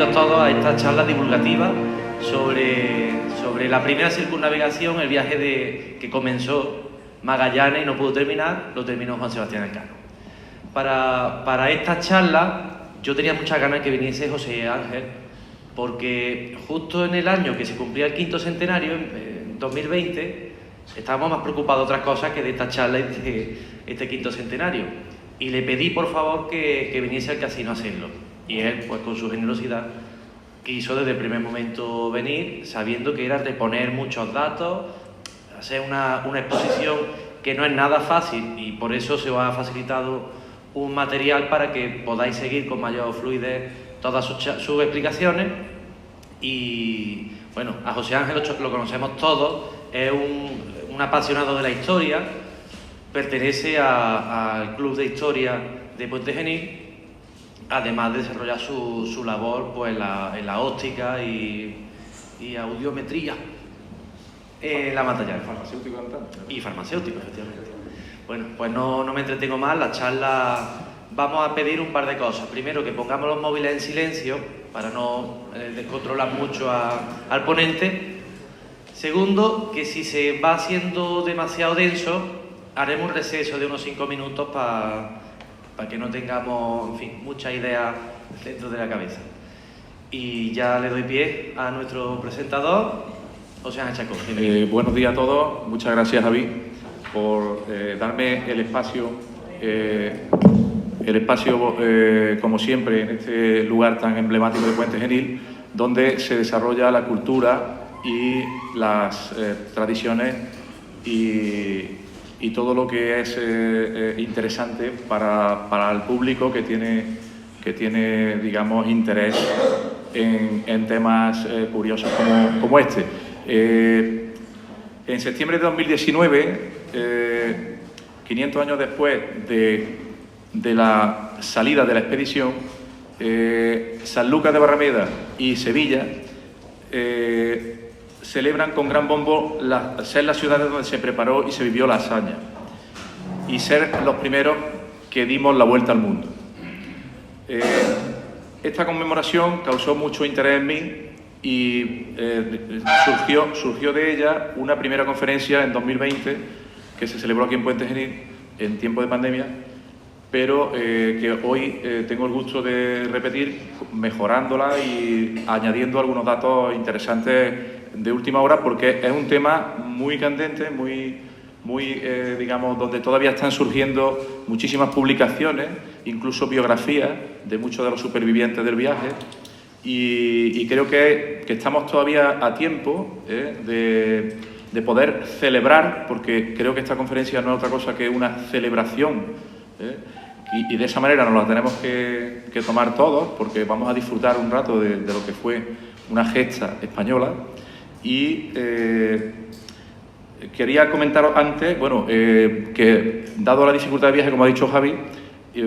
bienvenidos todos a esta charla divulgativa sobre la primera circunnavegación, el viaje que comenzó Magallanes y no pudo terminar, lo terminó Juan Sebastián Elcano. Para esta charla yo tenía muchas ganas de que viniese José Ángel, porque justo en el año que se cumplía el 5º centenario, en 2020, estábamos más preocupados de otras cosas que de esta charla y de este 5º centenario. Y le pedí, por favor, que viniese al casino a hacerlo. Y él, pues con su generosidad, quiso desde el primer momento venir, sabiendo que era reponer muchos datos, hacer una exposición que no es nada fácil, y por eso se os ha facilitado un material para que podáis seguir con mayor fluidez todas sus explicaciones. Y bueno, a José Ángel lo conocemos todos, es un apasionado de la historia, pertenece al Club de Historia de Puente Genil, además de desarrollar su labor pues, en la óptica y audiometría en la Matallana. Farmacéutico y farmacéutico, efectivamente. Bueno, pues no me entretengo más, la charla vamos a pedir un par de cosas. Primero, que pongamos los móviles en silencio para no descontrolar mucho al ponente. Segundo, que si se va haciendo demasiado denso, haremos un receso de unos 5 minutos para que no tengamos, en fin, mucha idea dentro de la cabeza. Y ya le doy pie a nuestro presentador, José Ángel Chacón. Buenos días a todos, muchas gracias, Javi, por darme el espacio, como siempre, en este lugar tan emblemático de Puente Genil, donde se desarrolla la cultura y las tradiciones y todo lo que es interesante para el público que tiene digamos, interés en temas curiosos como este. En septiembre de 2019, 500 años después de la salida de la expedición, Sanlúcar de Barrameda y Sevilla celebran con gran bombo ser las ciudades donde se preparó y se vivió la hazaña y ser los primeros que dimos la vuelta al mundo. Esta conmemoración causó mucho interés en mí y surgió de ella una primera conferencia en 2020 que se celebró aquí en Puente Genil en tiempo de pandemia, pero que hoy tengo el gusto de repetir, mejorándola y añadiendo algunos datos interesantes de última hora, porque es un tema muy candente, muy digamos, donde todavía están surgiendo muchísimas publicaciones, incluso biografías de muchos de los supervivientes del viaje, y creo que estamos todavía a tiempo de poder celebrar, porque creo que esta conferencia no es otra cosa que una celebración, y de esa manera nos la tenemos que tomar todos, porque vamos a disfrutar un rato de lo que fue una gesta española. Y quería comentaros antes, bueno, que dado la dificultad de viaje, como ha dicho Javi,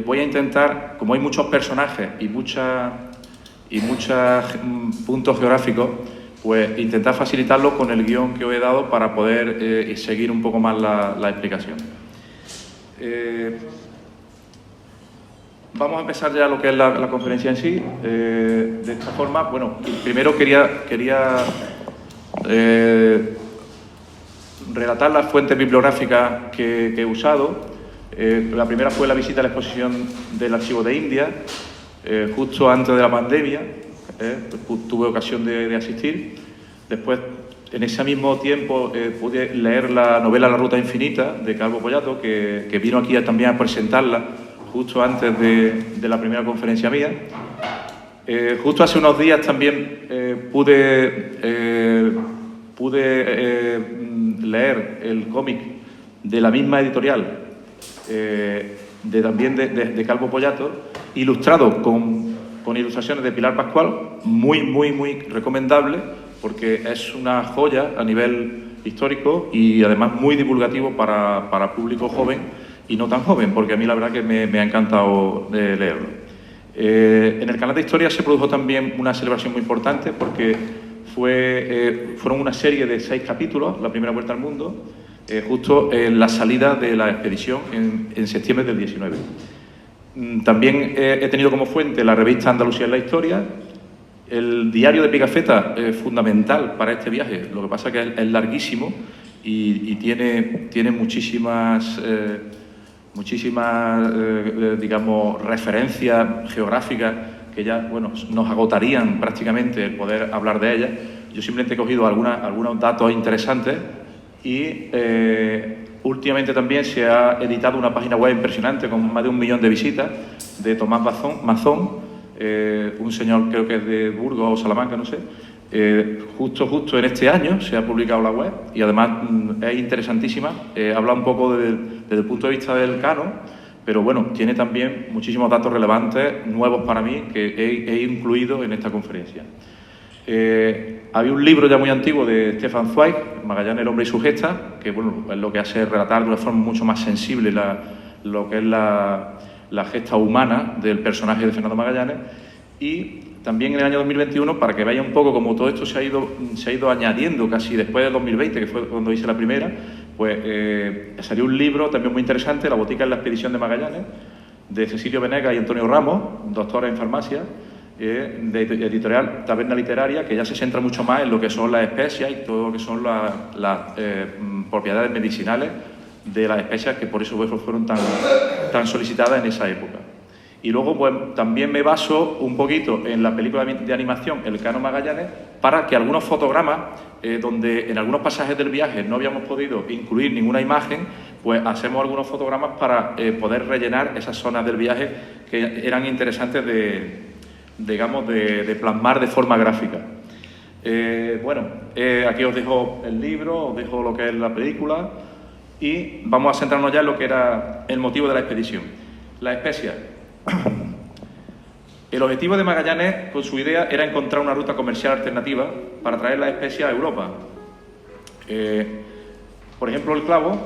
voy a intentar, como hay muchos personajes y muchos puntos geográficos, pues intentar facilitarlo con el guión que os he dado para poder seguir un poco más la explicación. Vamos a empezar ya lo que es la conferencia en sí. De esta forma, bueno, primero quería relatar las fuentes bibliográficas que he usado. La primera fue la visita a la exposición del Archivo de India, justo antes de la pandemia, tuve ocasión de asistir. Después, en ese mismo tiempo, pude leer la novela La Ruta Infinita, de Calvo Pollato, que vino aquí también a presentarla justo antes de la primera conferencia mía. Justo hace unos días también pude leer el cómic de la misma editorial, también de Calvo Pollato, ilustrado con ilustraciones de Pilar Pascual, muy recomendable, porque es una joya a nivel histórico y además muy divulgativo para público joven y no tan joven, porque a mí la verdad que me ha encantado leerlo. En el canal de Historia se produjo también una celebración muy importante, porque fueron una serie de 6 capítulos, la primera vuelta al mundo, justo en la salida de la expedición en septiembre del 19. También he tenido como fuente la revista Andalucía en la Historia El diario de Pigafetta es fundamental para este viaje, lo que pasa es que es larguísimo y tiene muchísimas, digamos, referencias geográficas que ya, bueno, nos agotarían prácticamente el poder hablar de ellas. Yo simplemente he cogido algunos datos interesantes y últimamente también se ha editado una página web impresionante con más de 1 millón de visitas de Tomás Mazón, un señor creo que es de Burgos o Salamanca, no sé. Justo en este año se ha publicado la web y además es interesantísima. Habla un poco desde el punto de vista del canon, pero bueno, tiene también muchísimos datos relevantes, nuevos para mí, que he incluido en esta conferencia. Había un libro ya muy antiguo de Stefan Zweig, Magallanes, el hombre y su gesta, que bueno, es lo que hace relatar de una forma mucho más sensible lo que es la gesta humana del personaje de Fernando Magallanes. Y también en el año 2021, para que veáis un poco cómo todo esto se ha ido añadiendo casi después del 2020, que fue cuando hice la primera, pues salió un libro también muy interesante, La botica en la expedición de Magallanes, de Cecilio Venegas y Antonio Ramos, doctores en farmacia, de editorial Taberna Literaria, que ya se centra mucho más en lo que son las especias y todo lo que son las propiedades medicinales de las especias, que por eso fueron tan solicitadas en esa época. Y luego pues también me baso un poquito en la película de animación El Cano Magallanes para que algunos fotogramas, donde en algunos pasajes del viaje no habíamos podido incluir ninguna imagen, pues hacemos algunos fotogramas para poder rellenar esas zonas del viaje que eran interesantes de plasmar de forma gráfica. Aquí os dejo el libro, os dejo lo que es la película y vamos a centrarnos ya en lo que era el motivo de la expedición. La especia. El objetivo de Magallanes, con su idea, era encontrar una ruta comercial alternativa para traer las especias a Europa. Por ejemplo, el clavo,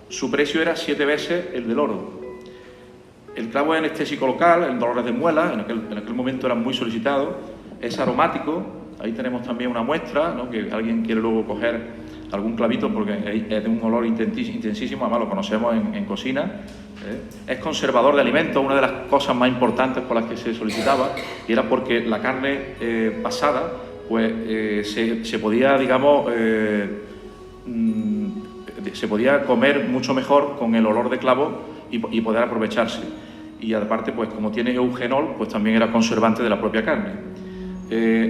su precio era 7 veces el del oro. El clavo es anestésico local, en dolores de muela, en aquel momento era muy solicitado, es aromático, ahí tenemos también una muestra, ¿no? Que alguien quiere luego coger algún clavito porque es de un olor intensísimo, además lo conocemos en cocina. Es conservador de alimentos, una de las cosas más importantes por las que se solicitaba, y era porque la carne pasada pues se podía, digamos, se podía comer mucho mejor con el olor de clavo y poder aprovecharse. Y aparte, pues como tiene eugenol, pues también era conservante de la propia carne.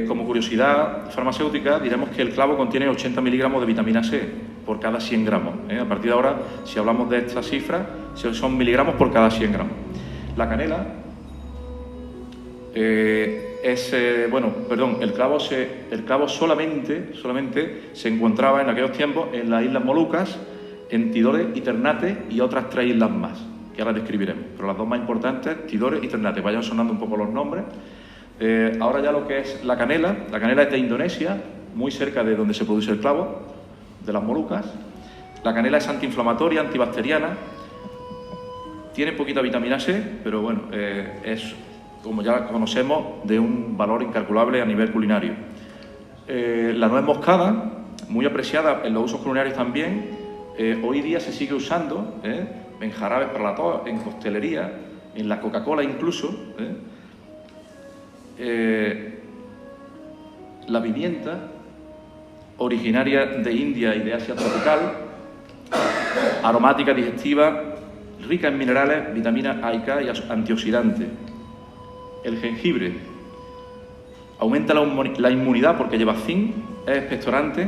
Como curiosidad farmacéutica, diremos que el clavo contiene 80 miligramos de vitamina C por cada 100 gramos. A partir de ahora, si hablamos de esta cifra, son miligramos por cada 100 gramos. La canela el clavo solamente se encontraba en aquellos tiempos en las Islas Molucas, en Tidore y Ternate y otras 3 islas más, que ahora describiremos. Pero las dos más importantes, Tidore y Ternate, vayan sonando un poco los nombres. Ahora ya lo que es la canela es de Indonesia, muy cerca de donde se produce el clavo, de las Molucas. La canela es antiinflamatoria, antibacteriana, tiene poquita vitamina C, pero bueno, es, como ya conocemos, de un valor incalculable a nivel culinario. La nuez moscada, muy apreciada en los usos culinarios también, hoy día se sigue usando en jarabes para la tos, en costelería, en la Coca-Cola incluso. La pimienta, originaria de India y de Asia tropical, aromática, digestiva, rica en minerales, vitaminas A y K y antioxidantes. El jengibre aumenta la inmunidad porque lleva zinc, es expectorante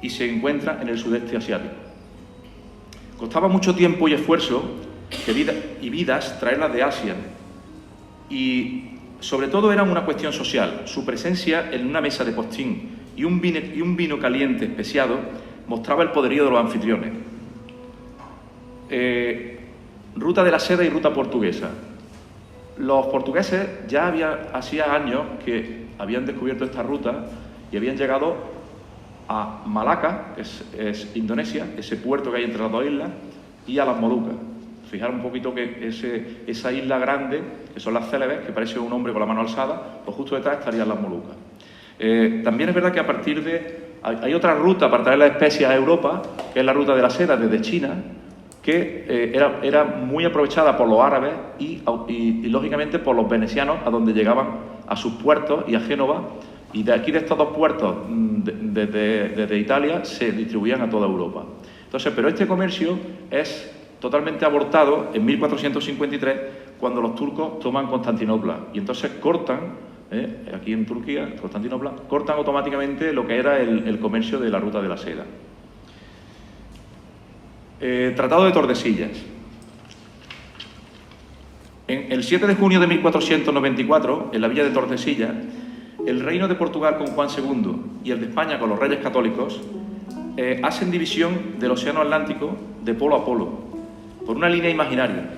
y se encuentra en el sudeste asiático. Costaba mucho tiempo y esfuerzo y vidas traerlas de Asia y sobre todo era una cuestión social. Su presencia en una mesa de postín y un vino caliente especiado mostraba el poderío de los anfitriones. Ruta de la seda y ruta portuguesa. Los portugueses ya hacía años que habían descubierto esta ruta y habían llegado a Malaca, que es Indonesia, ese puerto que hay entre las dos islas, y a las Molucas. Fijar un poquito que esa isla grande, que son las Célebes, que parece un hombre con la mano alzada, pues justo detrás estarían las Molucas. También es verdad que a partir de... Hay otra ruta para traer las especias a Europa, que es la ruta de la seda desde China, que era muy aprovechada por los árabes y lógicamente por los venecianos, a donde llegaban a sus puertos y a Génova, y de aquí, de estos dos puertos, desde Italia, se distribuían a toda Europa. Entonces, pero este comercio es totalmente abortado en 1453, cuando los turcos toman Constantinopla, y entonces cortan, aquí en Turquía, Constantinopla, cortan automáticamente lo que era el comercio de la ruta de la seda. Tratado de Tordesillas. El 7 de junio de 1494, en la villa de Tordesillas, el reino de Portugal con Juan II y el de España con los reyes católicos hacen división del océano Atlántico de polo a polo, por una línea imaginaria,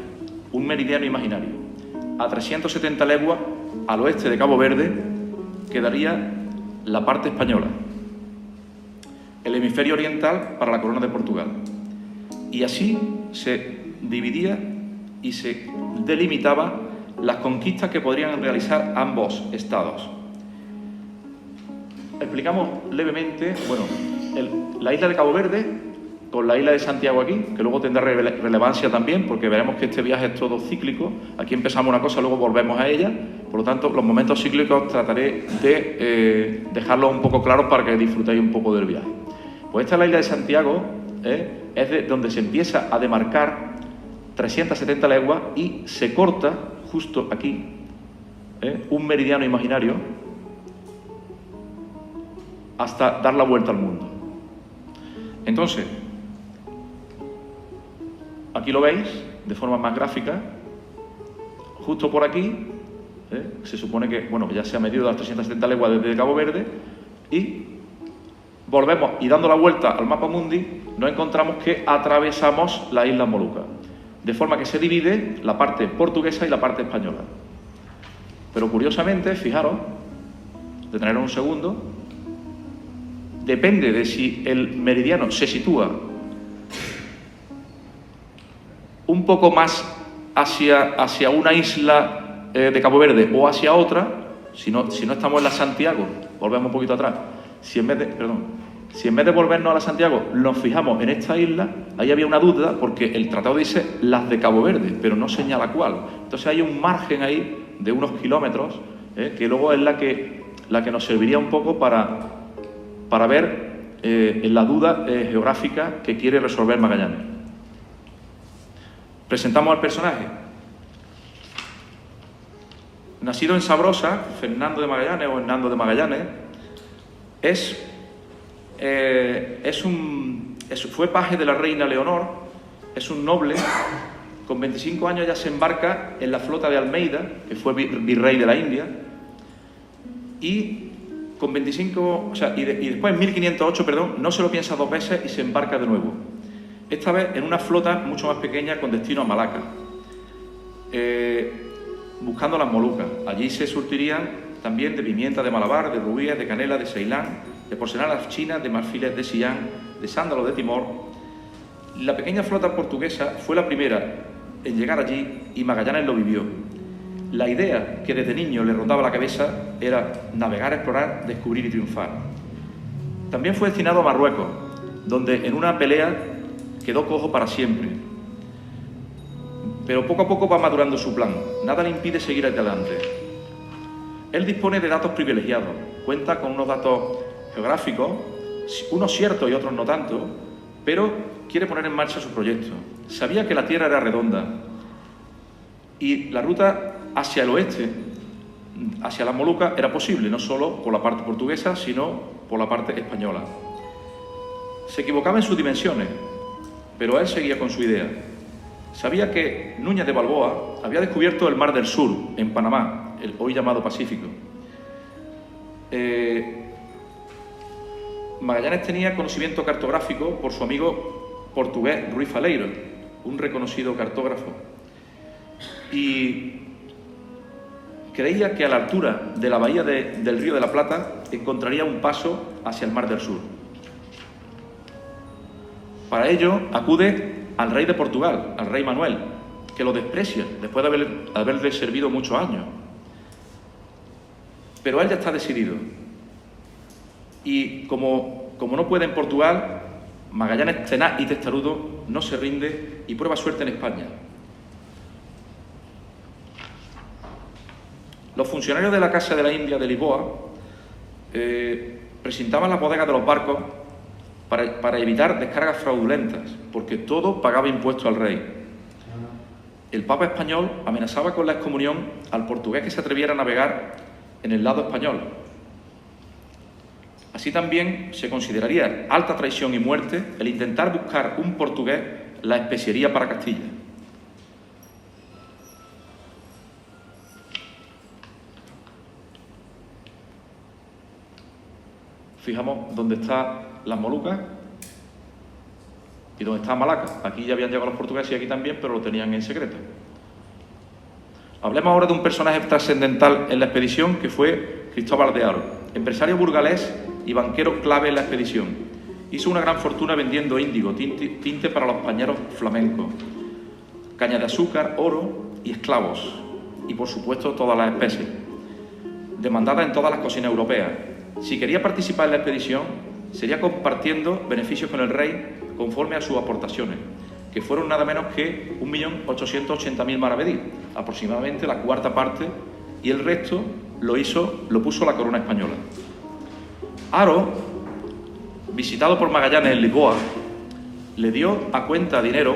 un meridiano imaginario. A 370 leguas al oeste de Cabo Verde quedaría la parte española, el hemisferio oriental para la corona de Portugal. Y así se dividía y se delimitaba las conquistas que podrían realizar ambos estados. Explicamos levemente, bueno, la isla de Cabo Verde con la isla de Santiago aquí, que luego tendrá relevancia también, porque veremos que este viaje es todo cíclico. Aquí empezamos una cosa, luego volvemos a ella. Por lo tanto, los momentos cíclicos trataré de dejarlos un poco claros para que disfrutéis un poco del viaje. Pues esta es la isla de Santiago, es de donde se empieza a demarcar 370 leguas y se corta justo aquí un meridiano imaginario hasta dar la vuelta al mundo. Entonces, aquí lo veis de forma más gráfica, justo por aquí, se supone que, bueno, ya se ha medido las 370 leguas desde Cabo Verde, y volvemos y dando la vuelta al mapa mundi nos encontramos que atravesamos las Islas Molucas, de forma que se divide la parte portuguesa y la parte española. Pero curiosamente, fijaros, deteneros un segundo, depende de si el meridiano se sitúa un poco más hacia una isla de Cabo Verde o hacia otra, si no estamos en la Santiago, volvemos un poquito atrás, si en vez de volvernos a la Santiago nos fijamos en esta isla, ahí había una duda porque el tratado dice las de Cabo Verde, pero no señala cuál. Entonces hay un margen ahí de unos kilómetros que luego es la que nos serviría un poco para ver en la duda geográfica que quiere resolver Magallanes. Presentamos al personaje. Nacido en Sabrosa, Fernando de Magallanes o Hernando de Magallanes, fue paje de la reina Leonor, es un noble. Con 25 años ya se embarca en la flota de Almeida, que fue virrey de la India, y con 25, y después en 1508, no se lo piensa dos veces y se embarca de nuevo. Esta vez en una flota mucho más pequeña con destino a Malaca, buscando las Molucas. Allí se surtirían también de pimienta de Malabar, de rubíes, de canela, de Ceilán, de porcelanas chinas, de marfiles de Sillán, de sándalo de Timor. La pequeña flota portuguesa fue la primera en llegar allí y Magallanes lo vivió. La idea que desde niño le rondaba la cabeza era navegar, explorar, descubrir y triunfar. También fue destinado a Marruecos, donde en una pelea quedó cojo para siempre. Pero poco a poco va madurando su plan. Nada le impide seguir adelante. Él dispone de datos privilegiados. Cuenta con unos datos geográficos, unos ciertos y otros no tanto, pero quiere poner en marcha su proyecto. Sabía que la Tierra era redonda y la ruta hacia el oeste, hacia las Molucas, era posible, no solo por la parte portuguesa, sino por la parte española. Se equivocaba en sus dimensiones, pero él seguía con su idea. Sabía que Núñez de Balboa había descubierto el Mar del Sur, en Panamá, el hoy llamado Pacífico. Magallanes tenía conocimiento cartográfico por su amigo portugués Ruiz Faleiro, un reconocido cartógrafo, y creía que a la altura de la bahía del Río de la Plata encontraría un paso hacia el Mar del Sur. Para ello acude al rey de Portugal, al rey Manuel, que lo desprecia después de haberle servido muchos años. Pero él ya está decidido. Y como no puede en Portugal, Magallanes, tenaz y testarudo, no se rinde y prueba suerte en España. Los funcionarios de la Casa de la India de Lisboa presentaban las bodegas de los barcos para evitar descargas fraudulentas, porque todo pagaba impuestos al rey. El Papa español amenazaba con la excomunión al portugués que se atreviera a navegar en el lado español. Así también se consideraría alta traición y muerte el intentar buscar un portugués la especiería para Castilla. Fijamos dónde están las Molucas y dónde está Malaca. Aquí ya habían llegado los portugueses y aquí también, pero lo tenían en secreto. Hablemos ahora de un personaje trascendental en la expedición, que fue Cristóbal de Haro, empresario burgalés y banquero clave en la expedición. Hizo una gran fortuna vendiendo índigo, tinte para los pañeros flamencos, caña de azúcar, oro y esclavos, y por supuesto todas las especies, demandadas en todas las cocinas europeas. Si quería participar en la expedición, sería compartiendo beneficios con el rey conforme a sus aportaciones, que fueron nada menos que 1.880.000 maravedíes, aproximadamente la cuarta parte, y el resto lo puso la corona española. Haro, visitado por Magallanes en Lisboa, le dio a cuenta dinero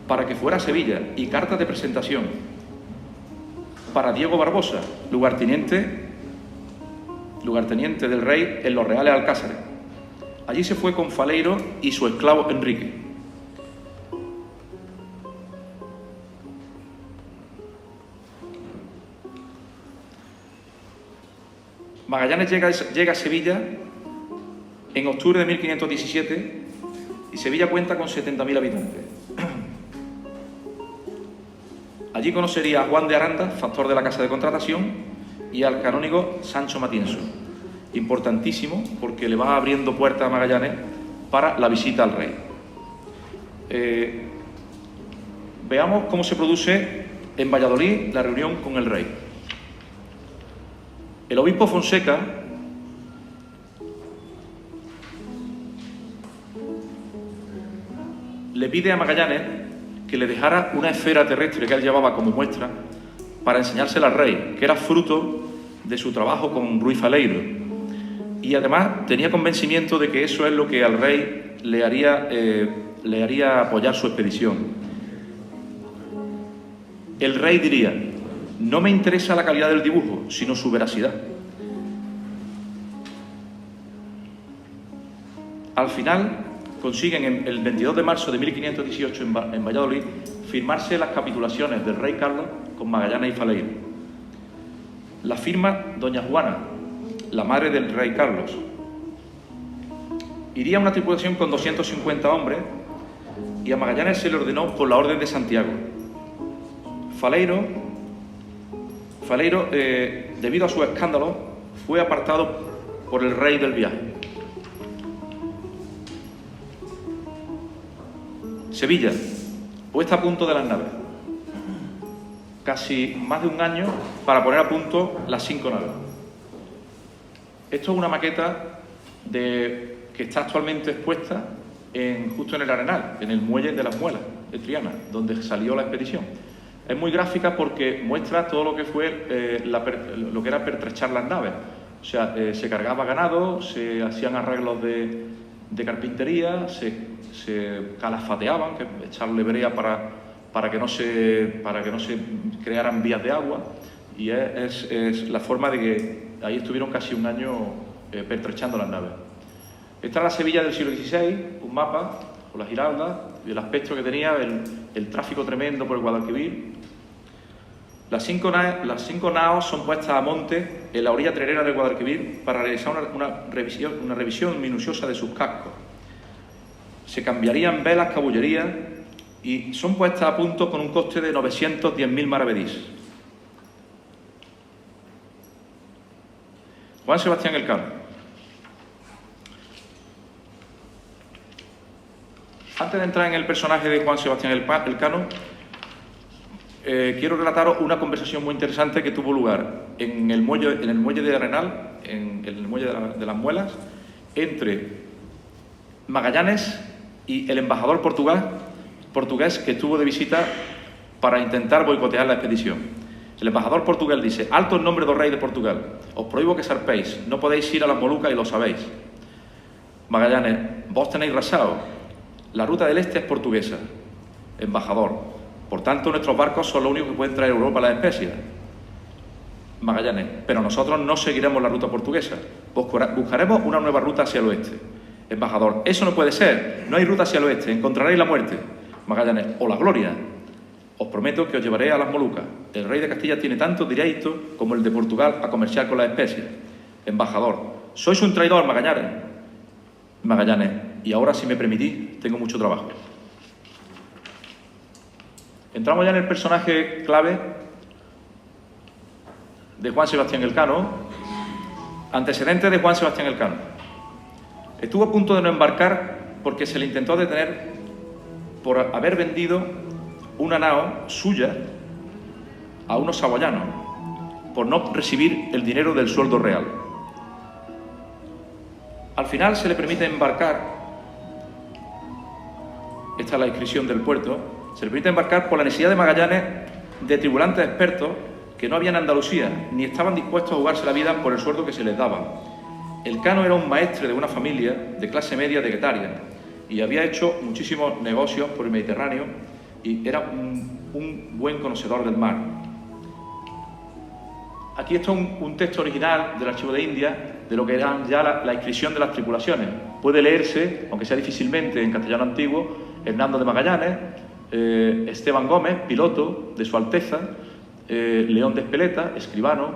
para que fuera a Sevilla y cartas de presentación para Diego Barbosa, lugarteniente del rey en los Reales Alcázares. Allí se fue con Faleiro y su esclavo Enrique. Magallanes llega a Sevilla en octubre de 1517 y Sevilla cuenta con 70.000 habitantes. Allí conocería a Juan de Aranda, factor de la Casa de Contratación, y al canónigo Sancho Matienzo, importantísimo porque le va abriendo puertas a Magallanes para la visita al rey. Veamos cómo se produce en Valladolid la reunión con el rey. El obispo Fonseca le pide a Magallanes que le dejara una esfera terrestre que él llevaba como muestra para enseñársela al rey, que era fruto de su trabajo con Ruy Faleiro. Y además tenía convencimiento de que eso es lo que al rey le haría apoyar su expedición. El rey diría: no me interesa la calidad del dibujo, sino su veracidad. Al final consiguen el 22 de marzo de 1518 en Valladolid firmarse las capitulaciones del rey Carlos con Magallanes y Faleiro. La firma doña Juana, la madre del rey Carlos. Iría una tripulación con 250 hombres y a Magallanes se le ordenó por la Orden de Santiago. Faleiro, debido a sus escándalos, fue apartado por el rey del viaje. Sevilla, puesta a punto de las naves. Casi más de un año para poner a punto las 5 naves. Esto es una maqueta que está actualmente expuesta justo en el Arenal, en el muelle de las Muelas de Triana, donde salió la expedición. Es muy gráfica porque muestra todo lo que fue lo que era pertrechar las naves. O sea, se cargaba ganado, se hacían arreglos de carpintería, se calafateaban, que echarle brea para que no se crearan vías de agua, y es la forma de que ahí estuvieron casi un año pertrechando las naves. Esta es la Sevilla del siglo XVI, un mapa con las giraldas y el aspecto que tenía, el tráfico tremendo por el Guadalquivir. Las cinco naos son puestas a monte en la orilla trerera del Guadalquivir para realizar una revisión minuciosa de sus cascos. Se cambiarían velas, cabullerías, y son puestas a punto con un coste de 910.000 maravedís. Juan Sebastián Elcano. Antes de entrar en el personaje de Juan Sebastián Elcano, quiero relataros una conversación muy interesante que tuvo lugar en el muelle de Arenal, en el muelle de las Muelas, entre Magallanes y el embajador portugués que estuvo de visita para intentar boicotear la expedición. El embajador portugués dice: alto en nombre del rey de Portugal, os prohíbo que zarpéis, no podéis ir a las Molucas y lo sabéis. Magallanes: vos tenéis razón, la ruta del este es portuguesa. Embajador: por tanto nuestros barcos son los únicos que pueden traer a Europa las especias. Magallanes: pero nosotros no seguiremos la ruta portuguesa, buscaremos una nueva ruta hacia el oeste. Embajador: eso no puede ser, no hay ruta hacia el oeste, encontraréis la muerte. Magallanes: o la gloria. Os prometo que os llevaré a las Molucas. El rey de Castilla tiene tanto derecho como el de Portugal a comerciar con las especias. Embajador: sois un traidor, Magallanes. Magallanes: y ahora, si me permitís, tengo mucho trabajo. Entramos ya en el personaje clave de Juan Sebastián Elcano. Antecedentes de Juan Sebastián Elcano. Estuvo a punto de no embarcar porque se le intentó detener por haber vendido una nao suya a unos saboyanos, por no recibir el dinero del sueldo real. Al final se le permite embarcar, esta es la inscripción del puerto, se le permite embarcar por la necesidad de Magallanes de tripulantes expertos que no había en Andalucía, ni estaban dispuestos a jugarse la vida por el sueldo que se les daba. Elcano era un maestre de una familia de clase media de Guetaria y había hecho muchísimos negocios por el Mediterráneo y era un buen conocedor del mar. Aquí está un texto original del Archivo de India de lo que era ya la inscripción de las tripulaciones. Puede leerse, aunque sea difícilmente en castellano antiguo: Hernando de Magallanes, Esteban Gómez, piloto de Su Alteza, León de Espeleta, escribano,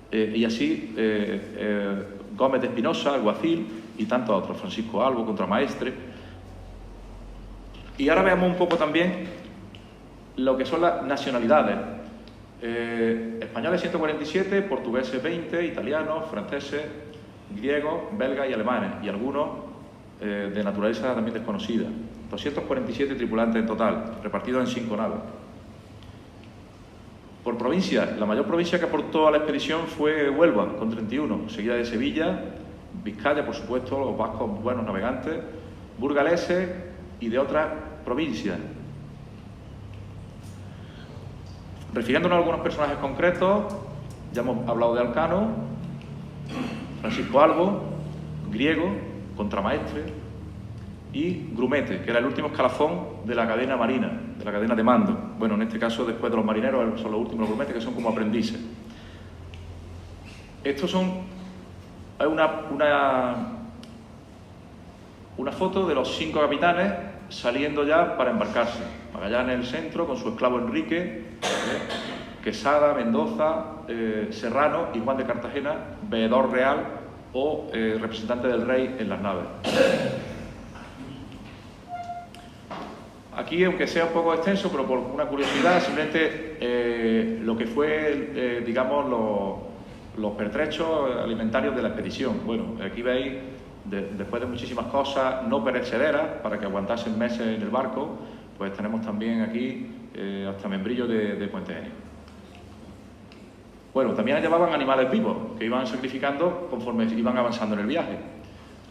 y así Gómez de Espinosa, alguacil, y tantos otros, Francisco Albo, contramaestre. Y ahora veamos un poco también lo que son las nacionalidades. Españoles 147, portugueses 20, italianos, franceses, griegos, belgas y alemanes, y algunos de naturaleza también desconocida. 247 tripulantes en total, repartidos en 5 naves. Por provincia, la mayor provincia que aportó a la expedición fue Huelva, con 31, seguida de Sevilla, Vizcaya, por supuesto, los vascos buenos navegantes, burgaleses y de otras provincias. Refiriéndonos a algunos personajes concretos, ya hemos hablado de Elcano, Francisco Albo, griego, contramaestre, y grumete, que era el último escalafón de la cadena marina, de la cadena de mando. Bueno, en este caso, después de los marineros, son los últimos los grumetes, que son como aprendices. Estos son una foto de los 5 capitanes saliendo ya para embarcarse. Magallanes en el centro, con su esclavo Enrique, Quesada, Mendoza, Serrano y Juan de Cartagena, veedor real o representante del rey en las naves. Aquí, aunque sea un poco extenso, pero por una curiosidad, simplemente lo que fue, digamos, los pertrechos alimentarios de la expedición. Bueno, aquí veis, después de muchísimas cosas no perecederas, para que aguantasen meses en el barco, pues tenemos también aquí hasta membrillo de Puente Genil. Bueno, también llevaban animales vivos, que iban sacrificando conforme iban avanzando en el viaje.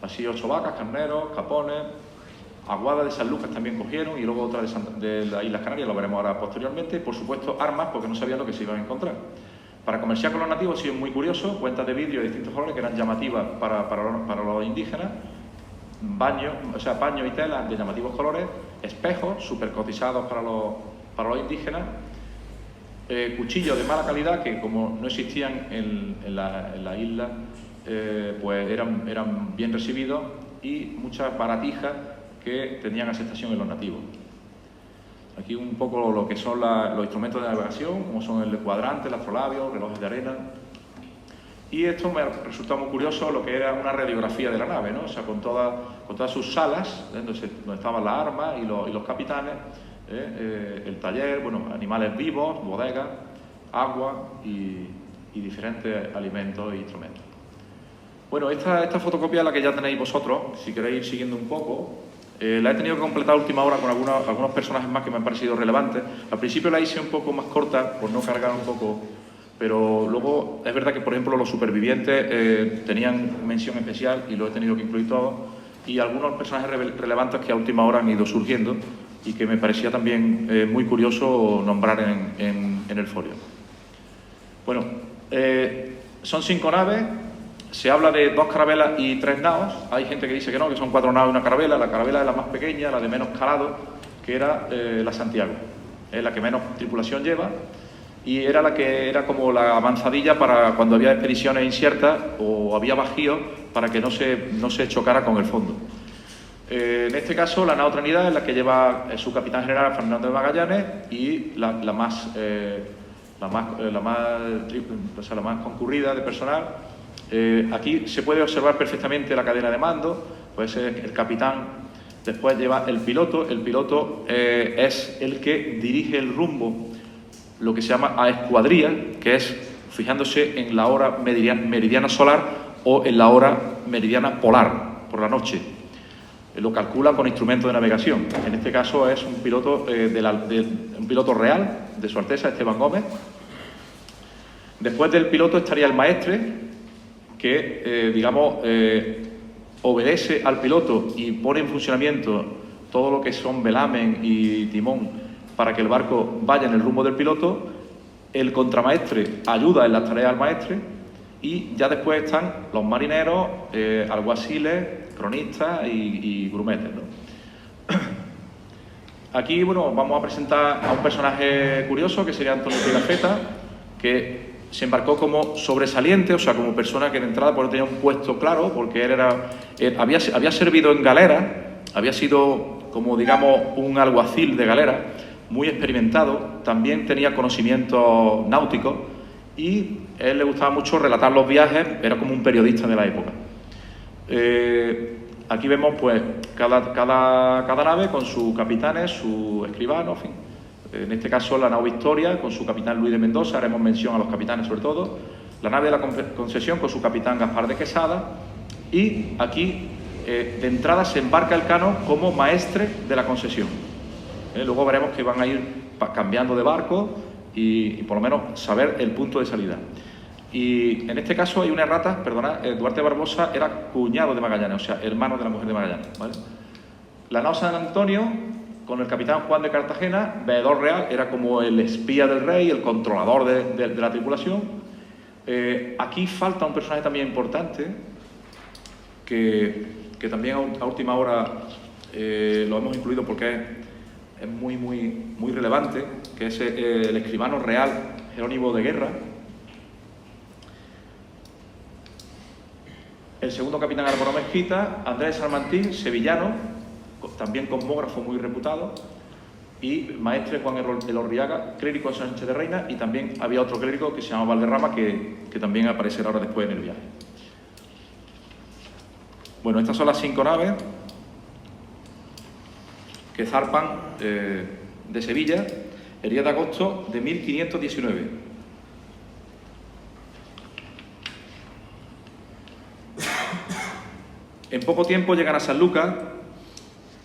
Así 8 vacas, carneros, capones. Aguada de San Lucas también cogieron, y luego otra de las Islas Canarias, lo veremos ahora posteriormente, y por supuesto armas, porque no sabían lo que se iban a encontrar. Para comerciar con los nativos, sí es muy curioso, cuentas de vidrio de distintos colores que eran llamativas para los indígenas, paños y telas de llamativos colores, espejos súper cotizados para los indígenas, cuchillos de mala calidad que, como no existían en la isla, pues eran bien recibidos, y muchas baratijas que tenían aceptación en los nativos. Aquí un poco lo que son los instrumentos de navegación, como son el cuadrante, el astrolabio, relojes de arena. Y esto me ha resultado muy curioso, lo que era una radiografía de la nave, ¿no? O sea, con todas sus salas, donde estaban las armas y los capitanes, el taller, bueno, animales vivos, bodegas, agua y diferentes alimentos e instrumentos. Bueno, esta fotocopia es la que ya tenéis vosotros, si queréis ir siguiendo un poco. La he tenido que completar a última hora con algunos personajes más que me han parecido relevantes. Al principio la hice un poco más corta, por no cargar un poco, pero luego es verdad que, por ejemplo, los supervivientes tenían mención especial y lo he tenido que incluir todo, y algunos personajes relevantes que a última hora han ido surgiendo y que me parecía también muy curioso nombrar en el folio. Bueno, son 5 naves, se habla de 2 carabelas y 3 naos. Hay gente que dice que no, que son 4 naos y una carabela. La carabela es la más pequeña, la de menos calado, que era la Santiago. Es la que menos tripulación lleva y era la que era como la avanzadilla para cuando había expediciones inciertas o había bajíos para que no se chocara con el fondo. En este caso, la nao Trinidad es la que lleva su capitán general Fernando de Magallanes y la más concurrida de personal. Aquí se puede observar perfectamente la cadena de mando, pues el capitán después lleva el piloto es el que dirige el rumbo, lo que se llama a escuadrilla, que es fijándose en la hora meridiana solar o en la hora meridiana polar, por la noche. Lo calcula con instrumentos de navegación. En este caso es un piloto, un piloto real de Su Alteza Esteban Gómez. Después del piloto estaría el maestre, que obedece al piloto y pone en funcionamiento todo lo que son velamen y timón para que el barco vaya en el rumbo del piloto. El contramaestre ayuda en las tareas al maestre y ya después están los marineros, alguaciles, cronistas y grumetes, ¿no? Aquí, bueno, vamos a presentar a un personaje curioso que sería Antonio Pigafetta, que se embarcó como sobresaliente, o sea, como persona que de entrada pues, no tenía un puesto claro, porque él había servido en galera, había sido, como digamos, un alguacil de galera, muy experimentado, también tenía conocimientos náuticos y a él le gustaba mucho relatar los viajes, era como un periodista de la época. Aquí vemos pues cada nave con sus capitanes, sus escribanos, en fin. En este caso la nao Victoria con su capitán Luis de Mendoza, haremos mención a los capitanes sobre todo, la nave de la Concesión con su capitán Gaspar de Quesada y aquí de entrada se embarca el Cano como maestre de la Concesión. Luego veremos que van a ir cambiando de barco y por lo menos saber el punto de salida. Y en este caso hay una errata, perdonad, Duarte Barbosa era cuñado de Magallanes, o sea, hermano de la mujer de Magallanes, ¿vale? La nao San Antonio con el capitán Juan de Cartagena, veedor real, era como el espía del rey, el controlador de la tripulación. Aquí falta un personaje también importante, que también a última hora lo hemos incluido porque es muy relevante, que es el escribano real Jerónimo de Guerra. El segundo capitán Álvaro Mezquita, Andrés Salmantín, sevillano, también cosmógrafo muy reputado, y maestre Juan Elorriaga, clérigo Sánchez de Reina, y también había otro clérigo que se llama Valderrama, que también aparecerá ahora después en el viaje. Bueno, estas son las 5 naves que zarpan de Sevilla el 10 de agosto de 1519. En poco tiempo llegan a Sanlúcar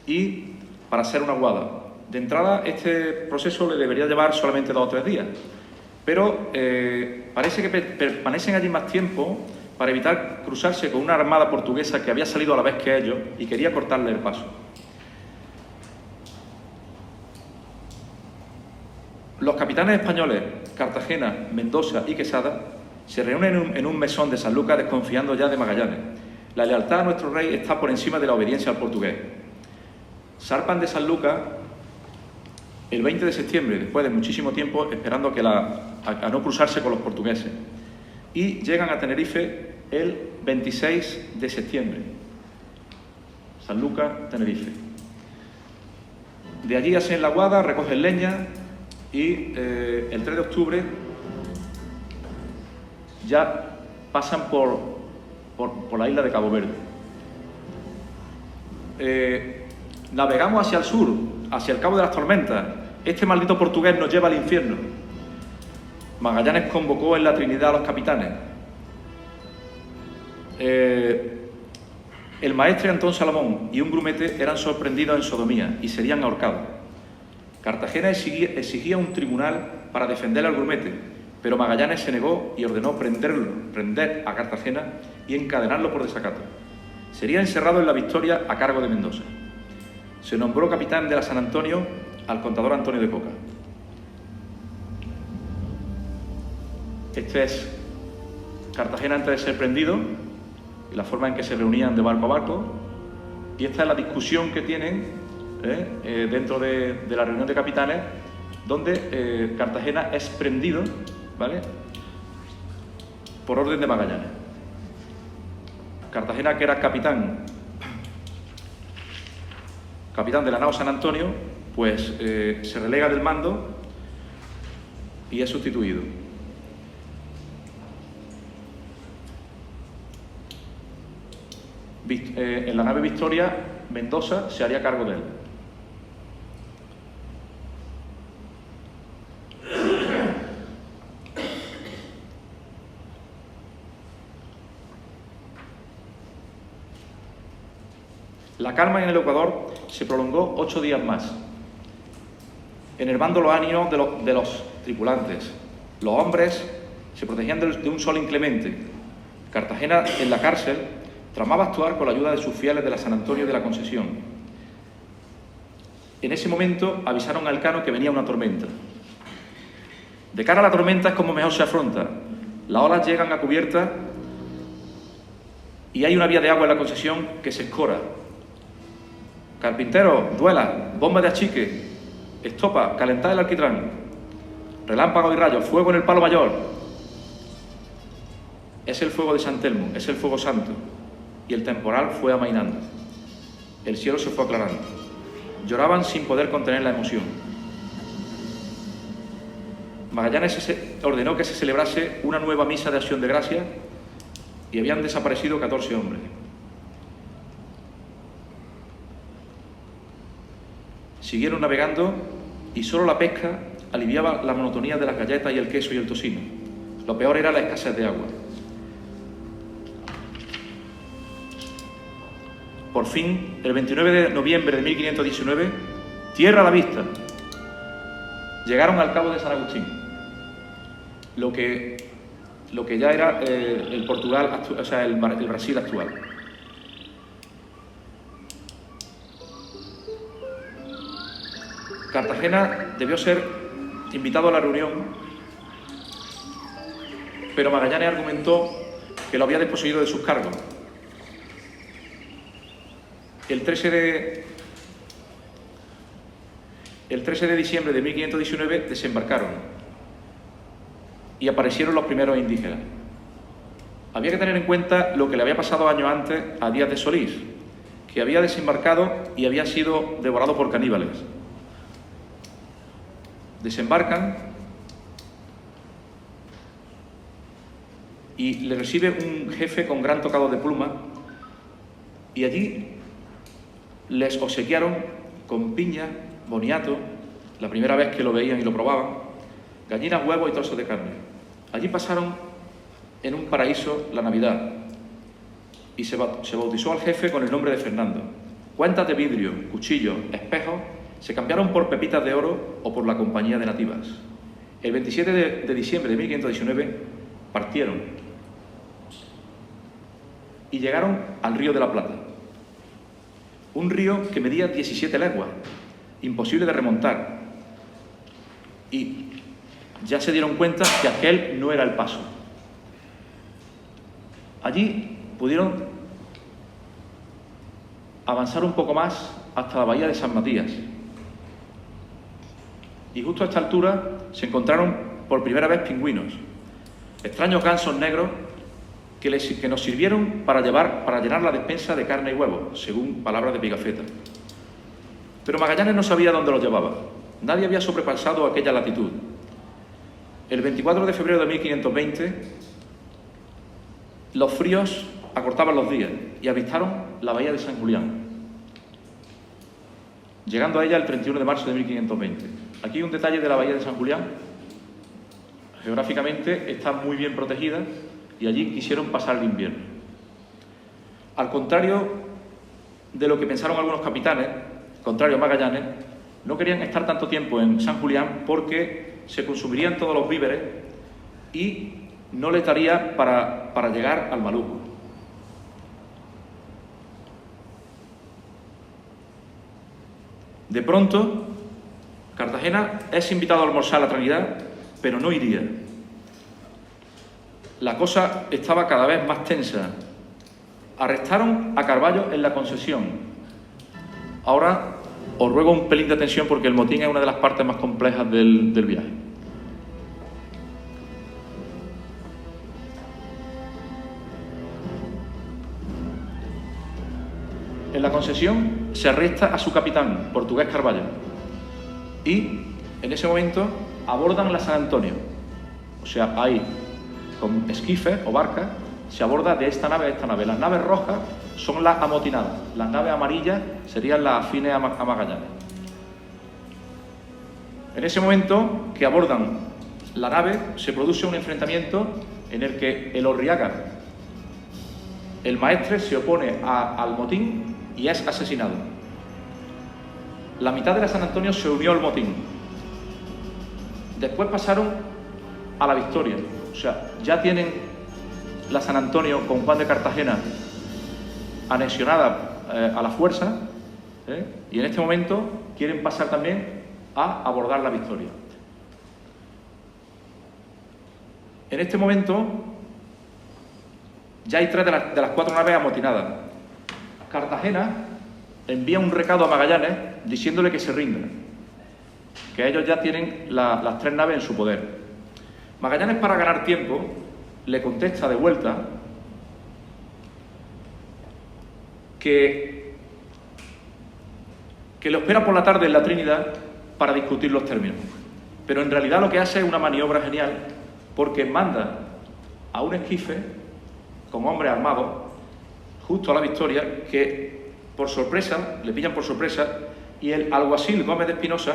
y para hacer una aguada. De entrada, este proceso le debería llevar solamente 2 o 3 días, pero parece que permanecen allí más tiempo para evitar cruzarse con una armada portuguesa que había salido a la vez que ellos y quería cortarle el paso. Los capitanes españoles, Cartagena, Mendoza y Quesada, se reúnen en un mesón de Sanlúcar desconfiando ya de Magallanes. La lealtad a nuestro rey está por encima de la obediencia al portugués. Zarpan de Sanlúcar el 20 de septiembre, después de muchísimo tiempo esperando a no cruzarse con los portugueses. Y llegan a Tenerife el 26 de septiembre. Sanlúcar, Tenerife. De allí hacen la aguada, recogen leña y el 3 de octubre ya pasan por la isla de Cabo Verde. Navegamos hacia el sur, hacia el Cabo de las Tormentas. Este maldito portugués nos lleva al infierno. Magallanes convocó en la Trinidad a los capitanes. El maestre Antón Salomón y un grumete eran sorprendidos en sodomía y serían ahorcados. Cartagena exigía un tribunal para defender al grumete, pero Magallanes se negó y ordenó prender a Cartagena y encadenarlo por desacato. Sería encerrado en la Victoria a cargo de Mendoza. Se nombró capitán de la San Antonio al contador Antonio de Coca. Este es Cartagena antes de ser prendido y la forma en que se reunían de barco a barco. Y esta es la discusión que tienen dentro de la reunión de capitanes, donde Cartagena es prendido, ¿vale?, por orden de Magallanes. Cartagena, que era capitán de la nao San Antonio, pues se relega del mando y es sustituido. En la nave Victoria, Mendoza se haría cargo de él. La calma en el Ecuador se prolongó 8 días más, enervando los ánimos de los tripulantes. Los hombres se protegían de un sol inclemente. Cartagena, en la cárcel, tramaba actuar con la ayuda de sus fieles de la San Antonio y de la Concesión. En ese momento avisaron a Elcano que venía una tormenta. De cara a la tormenta es como mejor se afronta. Las olas llegan a cubierta y hay una vía de agua en la Concesión que se escora. Carpintero, duela, bomba de achique, estopa, calentad el alquitrán, relámpagos y rayos, fuego en el palo mayor. Es el fuego de San Telmo, es el fuego santo. Y el temporal fue amainando. El cielo se fue aclarando. Lloraban sin poder contener la emoción. Magallanes ordenó que se celebrase una nueva misa de acción de gracias y habían desaparecido 14 hombres. Siguieron navegando y solo la pesca aliviaba la monotonía de las galletas y el queso y el tocino. Lo peor era la escasez de agua. Por fin, el 29 de noviembre de 1519, tierra a la vista, llegaron al cabo de San Agustín, lo que ya era el Portugal, o sea, el Brasil actual. Cartagena debió ser invitado a la reunión, pero Magallanes argumentó que lo había desposeído de sus cargos. El 13 de diciembre de 1519 desembarcaron y aparecieron los primeros indígenas. Había que tener en cuenta lo que le había pasado años antes a Díaz de Solís, que había desembarcado y había sido devorado por caníbales. Desembarcan y le recibe un jefe con gran tocado de pluma y allí les obsequiaron con piña, boniato, la primera vez que lo veían y lo probaban, gallinas, huevos y trozos de carne. Allí pasaron en un paraíso la Navidad y se bautizó al jefe con el nombre de Fernando. Cuentas de vidrio, cuchillos, espejos se cambiaron por pepitas de oro o por la compañía de nativas. El 27 de diciembre de 1519 partieron y llegaron al Río de la Plata. Un río que medía 17 leguas, imposible de remontar. Y ya se dieron cuenta que aquel no era el paso. Allí pudieron avanzar un poco más hasta la bahía de San Matías. Y justo a esta altura se encontraron por primera vez pingüinos, extraños gansos negros que nos sirvieron para llenar la despensa de carne y huevos, según palabras de Pigafetta. Pero Magallanes no sabía dónde los llevaba. Nadie había sobrepasado aquella latitud. El 24 de febrero de 1520, los fríos acortaban los días y avistaron la bahía de San Julián, llegando a ella el 31 de marzo de 1520. Aquí un detalle de la bahía de San Julián. Geográficamente está muy bien protegida y allí quisieron pasar el invierno. Al contrario de lo que pensaron algunos capitanes, contrario a Magallanes, no querían estar tanto tiempo en San Julián porque se consumirían todos los víveres y no les daría para llegar al Maluco. De pronto, Cartagena es invitado a almorzar a la Trinidad, pero no iría. la cosa estaba cada vez más tensa. Arrestaron a Carballo en la Concesión. Ahora os ruego un pelín de atención porque el motín es una de las partes más complejas del viaje. En la Concesión se arresta a su capitán, portugués Carballo, y en ese momento abordan la San Antonio. O sea, ahí, con esquifes o barcas, se aborda de esta nave a esta nave. Las naves rojas son las amotinadas, las naves amarillas serían las afines a Magallanes. En ese momento que abordan la nave, se produce un enfrentamiento en el que el Orriaga, el maestre, se opone al motín y es asesinado. La mitad de la San Antonio se unió al motín. Después pasaron a la Victoria. O sea, ya tienen la San Antonio con Juan de Cartagena anexionada a la fuerza, y en este momento quieren pasar también a abordar la Victoria. En este momento ya hay 3 de las 4 naves amotinadas. Cartagena envía un recado a Magallanes diciéndole que se rinda, que ellos ya tienen las 3 naves en su poder. Magallanes, para ganar tiempo, le contesta de vuelta que lo espera por la tarde en la Trinidad para discutir los términos. Pero en realidad lo que hace es una maniobra genial, porque manda a un esquife con hombres armados justo a la Victoria, que por sorpresa, le pillan por sorpresa, y el alguacil Gómez de Espinosa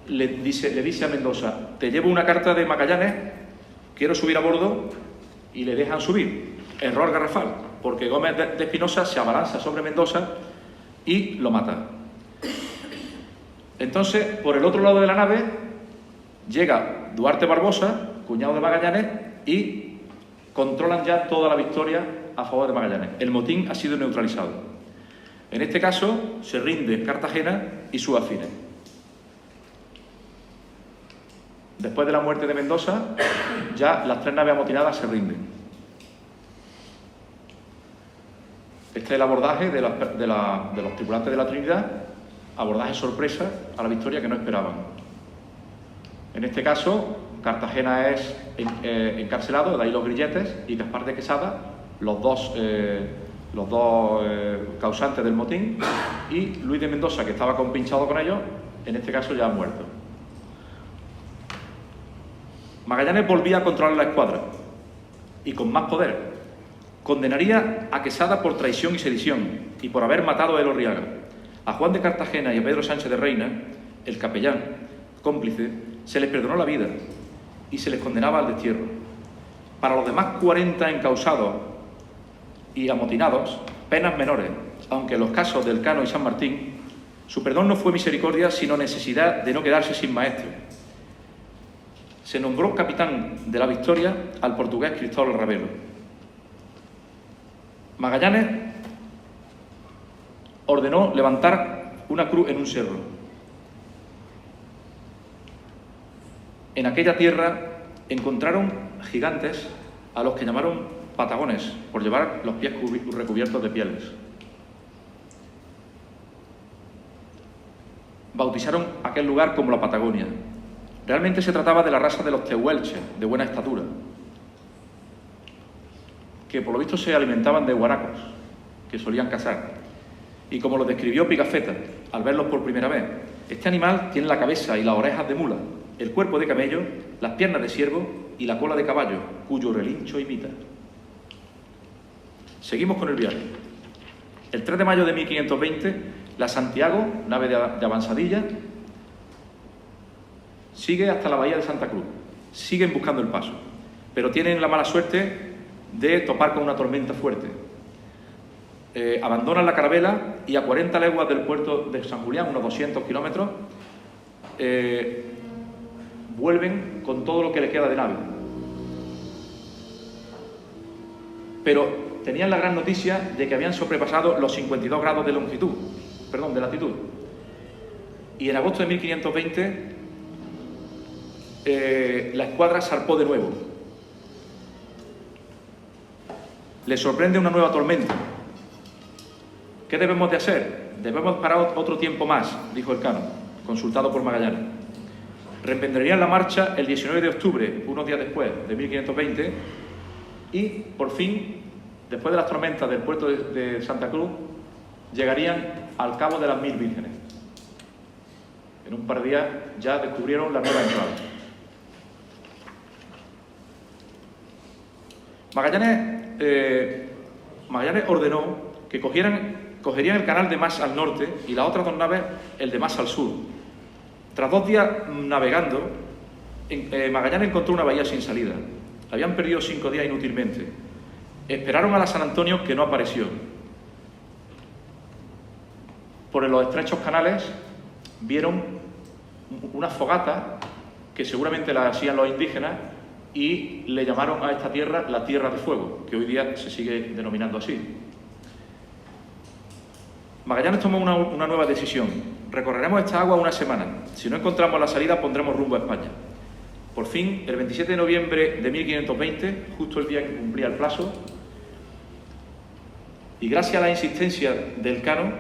le dice a Mendoza: te llevo una carta de Magallanes, quiero subir a bordo, y le dejan subir. Error garrafal, porque Gómez de Espinosa se abalanza sobre Mendoza y lo mata. Entonces, por el otro lado de la nave, llega Duarte Barbosa, cuñado de Magallanes, y controlan ya toda la Victoria a favor de Magallanes. El motín ha sido neutralizado. En este caso, se rinde Cartagena y sus afines. Después de la muerte de Mendoza, ya las 3 naves amotinadas se rinden. Este es el abordaje de los tripulantes de la Trinidad, abordaje sorpresa a la Victoria que no esperaban. En este caso, Cartagena es encarcelado, de ahí los grilletes, y Gaspar de Quesada, los dos causantes del motín, y Luis de Mendoza, que estaba compinchado con ellos, en este caso ya ha muerto. Magallanes volvía a controlar la escuadra, y con más poder. Condenaría a Quesada por traición y sedición, y por haber matado a El Orriaga. A Juan de Cartagena y a Pedro Sánchez de Reina, el capellán, cómplice, se les perdonó la vida y se les condenaba al destierro. Para los demás 40 encausados y amotinados, penas menores, aunque en los casos del Cano y San Martín, su perdón no fue misericordia, sino necesidad de no quedarse sin maestro. Se nombró capitán de la Victoria al portugués Cristóbal Ravelo. Magallanes ordenó levantar una cruz en un cerro. En aquella tierra encontraron gigantes a los que llamaron patagones, por llevar los pies recubiertos de pieles. Bautizaron aquel lugar como la Patagonia. Realmente se trataba de la raza de los tehuelches, de buena estatura, que por lo visto se alimentaban de guanacos, que solían cazar. Y como lo describió Pigafetta al verlos por primera vez, este animal tiene la cabeza y las orejas de mula, el cuerpo de camello, las piernas de ciervo y la cola de caballo, cuyo relincho imita. Seguimos con el viaje. El 3 de mayo de 1520, la Santiago, nave de avanzadilla, sigue hasta la bahía de Santa Cruz. Siguen buscando el paso, pero tienen la mala suerte de topar con una tormenta fuerte. Abandonan la carabela y a 40 leguas del puerto de San Julián, unos 200 kilómetros, vuelven con todo lo que le queda de nave. Pero tenían la gran noticia de que habían sobrepasado los 52 grados de latitud. Y en agosto de 1520 la escuadra zarpó de nuevo. Le sorprende una nueva tormenta. ¿Qué debemos de hacer? Debemos parar otro tiempo más, dijo Elcano, consultado por Magallanes. Reemprenderían la marcha el 19 de octubre, unos días después, de 1520, y, por fin, después de las tormentas del puerto de Santa Cruz, llegarían al Cabo de las Mil Vírgenes. En un par de días ya descubrieron la nueva entrada. Magallanes ordenó que cogerían el canal de más al norte y las otras dos naves el de más al sur. Tras 2 días navegando, Magallanes encontró una bahía sin salida. Habían perdido 5 días inútilmente. Esperaron a la San Antonio, que no apareció. Por los estrechos canales vieron unas fogatas que seguramente las hacían los indígenas y le llamaron a esta tierra la Tierra de Fuego, que hoy día se sigue denominando así. Magallanes tomó una nueva decisión. Recorreremos esta agua una semana. Si no encontramos la salida, pondremos rumbo a España. Por fin, el 27 de noviembre de 1520, justo el día que cumplía el plazo, y gracias a la insistencia del Elcano,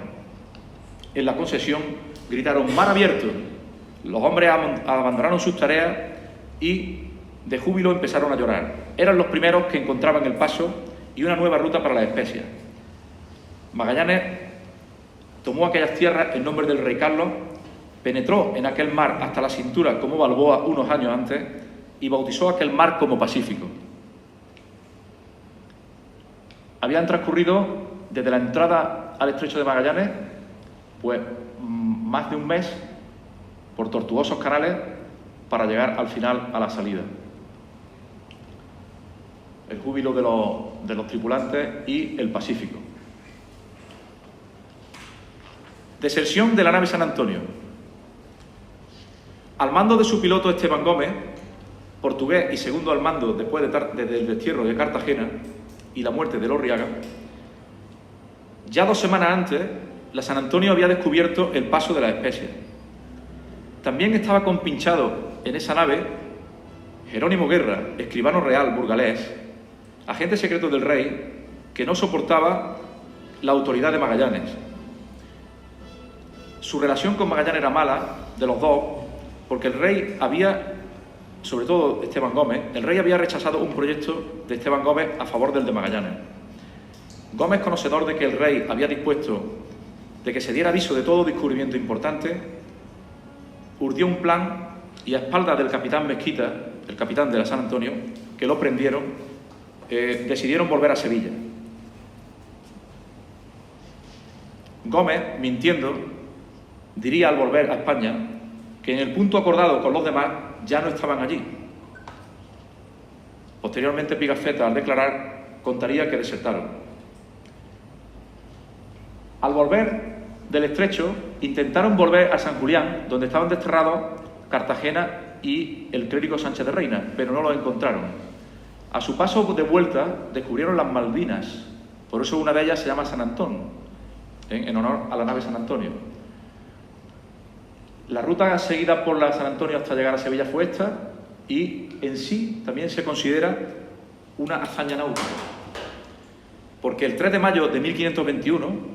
en la concesión gritaron «Mar abierto». Los hombres abandonaron sus tareas y de júbilo empezaron a llorar. Eran los primeros que encontraban el paso y una nueva ruta para las especias. Magallanes tomó aquellas tierras en nombre del rey Carlos, penetró en aquel mar hasta la cintura como Balboa unos años antes y bautizó aquel mar como Pacífico. Habían transcurrido desde la entrada al estrecho de Magallanes pues más de un mes por tortuosos canales para llegar al final a la salida. El júbilo de los tripulantes y el Pacífico. Deserción de la nave San Antonio. Al mando de su piloto Esteban Gómez, portugués y segundo al mando después del destierro de Cartagena y la muerte de Lorriaga, ya 2 semanas antes, la San Antonio había descubierto el paso de las especias. También estaba compinchado en esa nave Jerónimo Guerra, escribano real burgalés, agente secreto del rey, que no soportaba la autoridad de Magallanes. Su relación con Magallanes era mala, de los dos, porque el rey había, sobre todo Esteban Gómez, el rey había rechazado un proyecto de Esteban Gómez a favor del de Magallanes. Gómez, conocedor de que el rey había dispuesto de que se diera aviso de todo descubrimiento importante, urdió un plan y a espaldas del capitán Mezquita, el capitán de la San Antonio, que lo prendieron, decidieron volver a Sevilla. Gómez, mintiendo, diría al volver a España que en el punto acordado con los demás ya no estaban allí. Posteriormente, Pigafetta, al declarar, contaría que desertaron. Al volver del estrecho, intentaron volver a San Julián, donde estaban desterrados Cartagena y el clérigo Sánchez de Reina, pero no los encontraron. A su paso de vuelta, descubrieron las Malvinas, por eso una de ellas se llama San Antón, en honor a la nave San Antonio. La ruta seguida por la San Antonio hasta llegar a Sevilla fue esta, y en sí también se considera una hazaña náutica, porque el 3 de mayo de 1521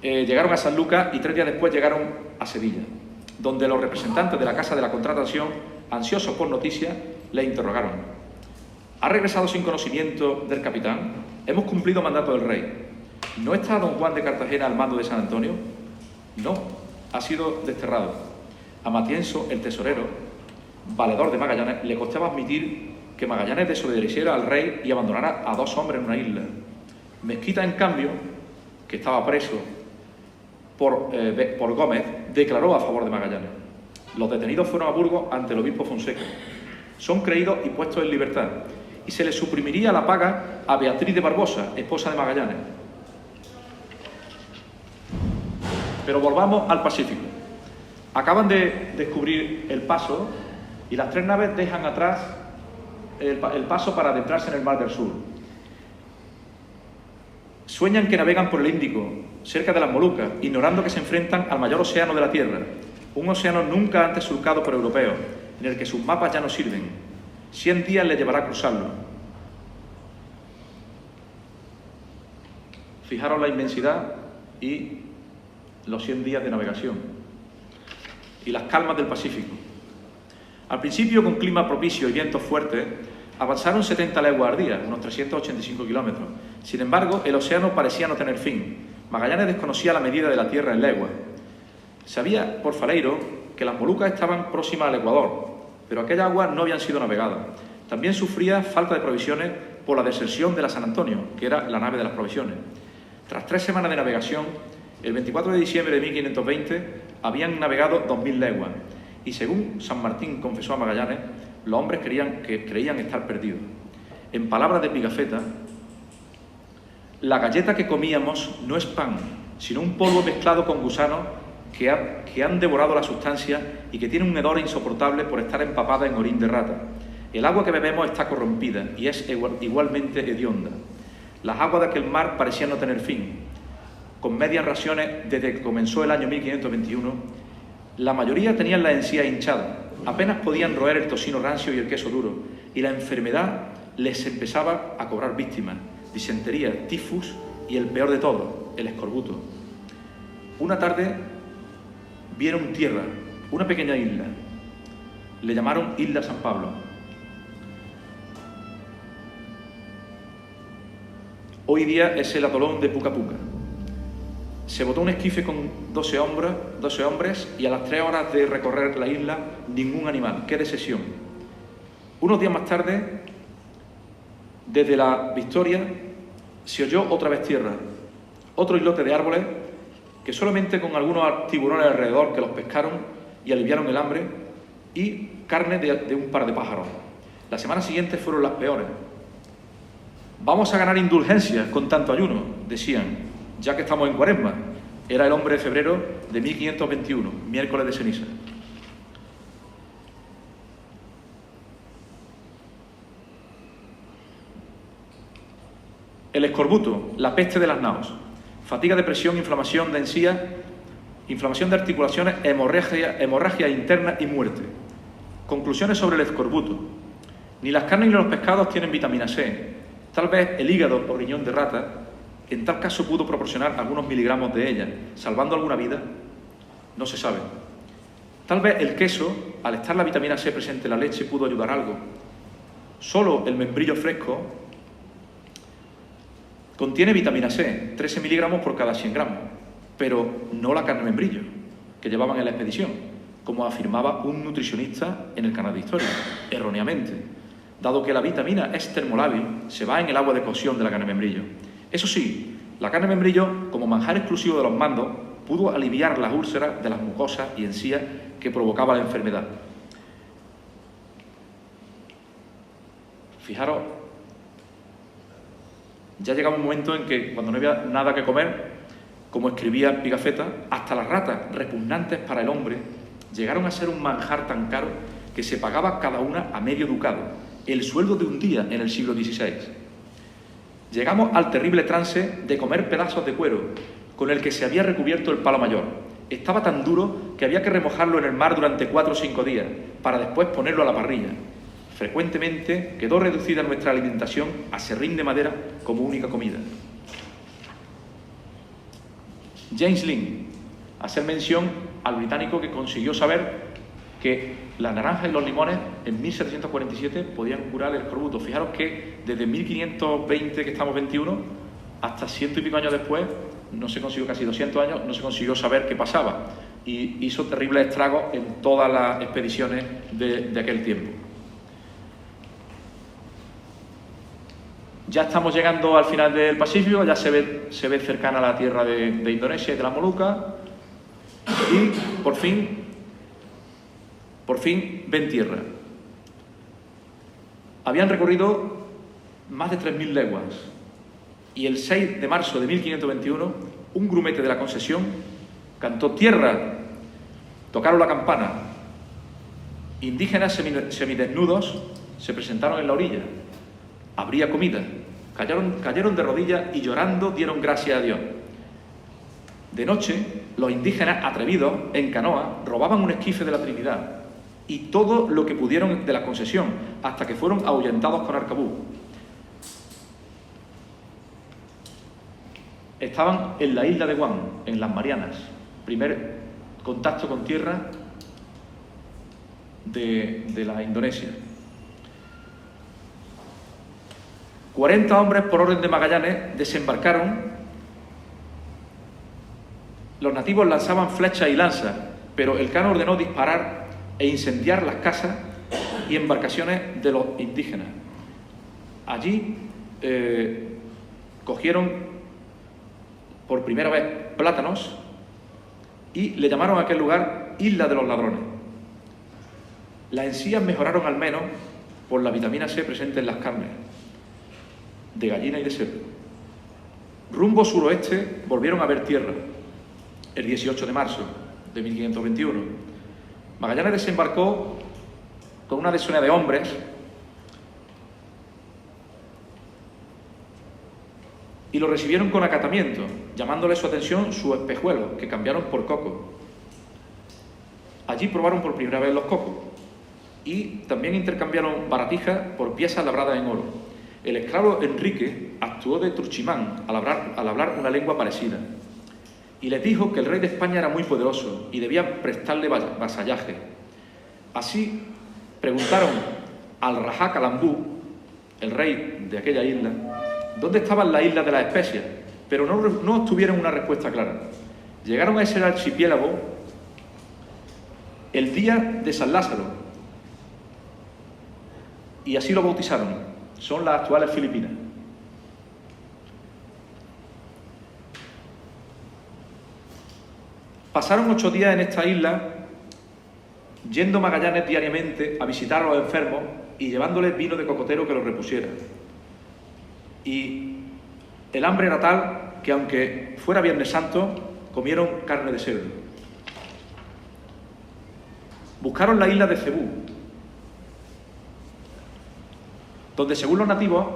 llegaron a San Lucas y 3 días después llegaron a Sevilla, donde los representantes de la Casa de la Contratación, ansiosos por noticias, le interrogaron. ¿Ha regresado sin conocimiento del capitán? Hemos cumplido mandato del rey. ¿No está don Juan de Cartagena al mando de San Antonio? No, ha sido desterrado. A Matienzo, el tesorero, valedor de Magallanes, le costaba admitir que Magallanes desobedeciera al rey y abandonara a 2 hombres en una isla. Mezquita, en cambio, que estaba preso por Gómez, declaró a favor de Magallanes. Los detenidos fueron a Burgos ante el obispo Fonseca. Son creídos y puestos en libertad, y se les suprimiría la paga a Beatriz de Barbosa, esposa de Magallanes. Pero volvamos al Pacífico. Acaban de descubrir el paso y las 3 naves dejan atrás el paso para adentrarse en el Mar del Sur. Sueñan que navegan por el Índico, cerca de las Molucas, ignorando que se enfrentan al mayor océano de la Tierra. Un océano nunca antes surcado por europeos, en el que sus mapas ya no sirven. 100 días le llevará a cruzarlo. Fijaros la inmensidad y los 100 días de navegación. Y las calmas del Pacífico. Al principio, con clima propicio y vientos fuertes, avanzaron 70 leguas al día, unos 385 kilómetros. Sin embargo, el océano parecía no tener fin. Magallanes desconocía la medida de la Tierra en leguas. Sabía por Faleiro que las Molucas estaban próximas al Ecuador, pero aquellas aguas no habían sido navegadas. También sufría falta de provisiones por la deserción de la San Antonio, que era la nave de las provisiones. Tras 3 semanas de navegación, el 24 de diciembre de 1520 habían navegado 2000 leguas, y según San Martín confesó a Magallanes, los hombres creían estar perdidos. En palabras de Pigafetta, la galleta que comíamos no es pan, sino un polvo mezclado con gusanos que han devorado la sustancia y que tiene un hedor insoportable por estar empapada en orín de rata. El agua que bebemos está corrompida y es igualmente hedionda. Las aguas de aquel mar parecían no tener fin. Con medias raciones desde que comenzó el año 1521, la mayoría tenían la encía hinchada, apenas podían roer el tocino rancio y el queso duro, y la enfermedad les empezaba a cobrar víctimas: disentería, tifus y el peor de todo, el escorbuto. Una tarde vieron tierra, una pequeña isla. Le llamaron Isla San Pablo. Hoy día es el atolón de Puca Puca. Se botó un esquife con 12 hombres y a las 3 horas de recorrer la isla, ningún animal. ¡Qué decepción! Unos días más tarde, desde la Victoria, se oyó otra vez tierra, otro islote de árboles que solamente con algunos tiburones alrededor que los pescaron y aliviaron el hambre, y carne de un par de pájaros. La semana siguiente fueron las peores. Vamos a ganar indulgencias con tanto ayuno, decían, ya que estamos en Cuaresma. Era el hombre de febrero de 1521, miércoles de ceniza. El escorbuto, la peste de las naos, fatiga, depresión, inflamación de encías, inflamación de articulaciones, hemorragia interna y muerte. Conclusiones sobre el escorbuto. Ni las carnes ni los pescados tienen vitamina C. Tal vez el hígado o riñón de rata, en tal caso, pudo proporcionar algunos miligramos de ella, salvando alguna vida. No se sabe. Tal vez el queso, al estar la vitamina C presente en la leche, pudo ayudar algo. Solo el membrillo fresco contiene vitamina C, 13 miligramos por cada 100 gramos, pero no la carne de membrillo que llevaban en la expedición, como afirmaba un nutricionista en el canal de Historia, erróneamente, dado que la vitamina es termolábil, se va en el agua de cocción de la carne de membrillo. Eso sí, la carne de membrillo, como manjar exclusivo de los mandos, pudo aliviar las úlceras de las mucosas y encías que provocaba la enfermedad. Fijaros, ya llegaba un momento en que, cuando no había nada que comer, como escribía Pigafetta, hasta las ratas, repugnantes para el hombre, llegaron a ser un manjar tan caro que se pagaba cada una a medio ducado, el sueldo de un día en el siglo XVI. Llegamos al terrible trance de comer pedazos de cuero, con el que se había recubierto el palo mayor. Estaba tan duro que había que remojarlo en el mar durante 4 o 5 días, para después ponerlo a la parrilla. Frecuentemente quedó reducida nuestra alimentación a serrín de madera como única comida. James Lind, hacer mención al británico que consiguió saber que las naranjas y los limones en 1747 podían curar el escorbuto. Fijaros que desde 1520, que estamos 21, hasta 100 y pico años después, no se consiguió, casi 200 años, no se consiguió saber qué pasaba. Y hizo terribles estragos en todas las expediciones de aquel tiempo. Ya estamos llegando al final del Pacífico, ya se ve cercana a la tierra de Indonesia y de las Molucas, y por fin ven tierra. Habían recorrido más de 3.000 leguas y el 6 de marzo de 1521 un grumete de la Concesión cantó tierra, tocaron la campana. Indígenas semidesnudos se presentaron en la orilla. Habría comida. Cayeron de rodillas y llorando dieron gracias a Dios. De noche, los indígenas atrevidos, en canoa, robaban un esquife de la Trinidad y todo lo que pudieron de la concesión, hasta que fueron ahuyentados con arcabuz. Estaban en la isla de Guam, en las Marianas, primer contacto con tierra de la Indonesia. 40 hombres, por orden de Magallanes, desembarcaron. Los nativos lanzaban flechas y lanzas, pero Elcano ordenó disparar e incendiar las casas y embarcaciones de los indígenas. Allí cogieron por primera vez plátanos y le llamaron a aquel lugar Isla de los Ladrones. Las encías mejoraron al menos por la vitamina C presente en las carnes de gallina y de cerdo. Rumbo suroeste volvieron a ver tierra el 18 de marzo de 1521. Magallanes desembarcó con una decena de hombres y lo recibieron con acatamiento, llamándole su atención sus espejuelos, que cambiaron por cocos. Allí probaron por primera vez los cocos y también intercambiaron baratijas por piezas labradas en oro. El esclavo Enrique actuó de truchimán al hablar una lengua parecida y les dijo que el rey de España era muy poderoso y debían prestarle vasallaje. Así preguntaron al Rajá Calambú, el rey de aquella isla, dónde estaban las islas de las especias, pero no obtuvieron una respuesta clara. Llegaron a ese archipiélago el día de San Lázaro y así lo bautizaron. Son las actuales Filipinas. Pasaron 8 días en esta isla, yendo Magallanes diariamente a visitar a los enfermos y llevándoles vino de cocotero que los repusiera. Y el hambre era tal que, aunque fuera Viernes Santo, comieron carne de cerdo. Buscaron la isla de Cebú, donde, según los nativos,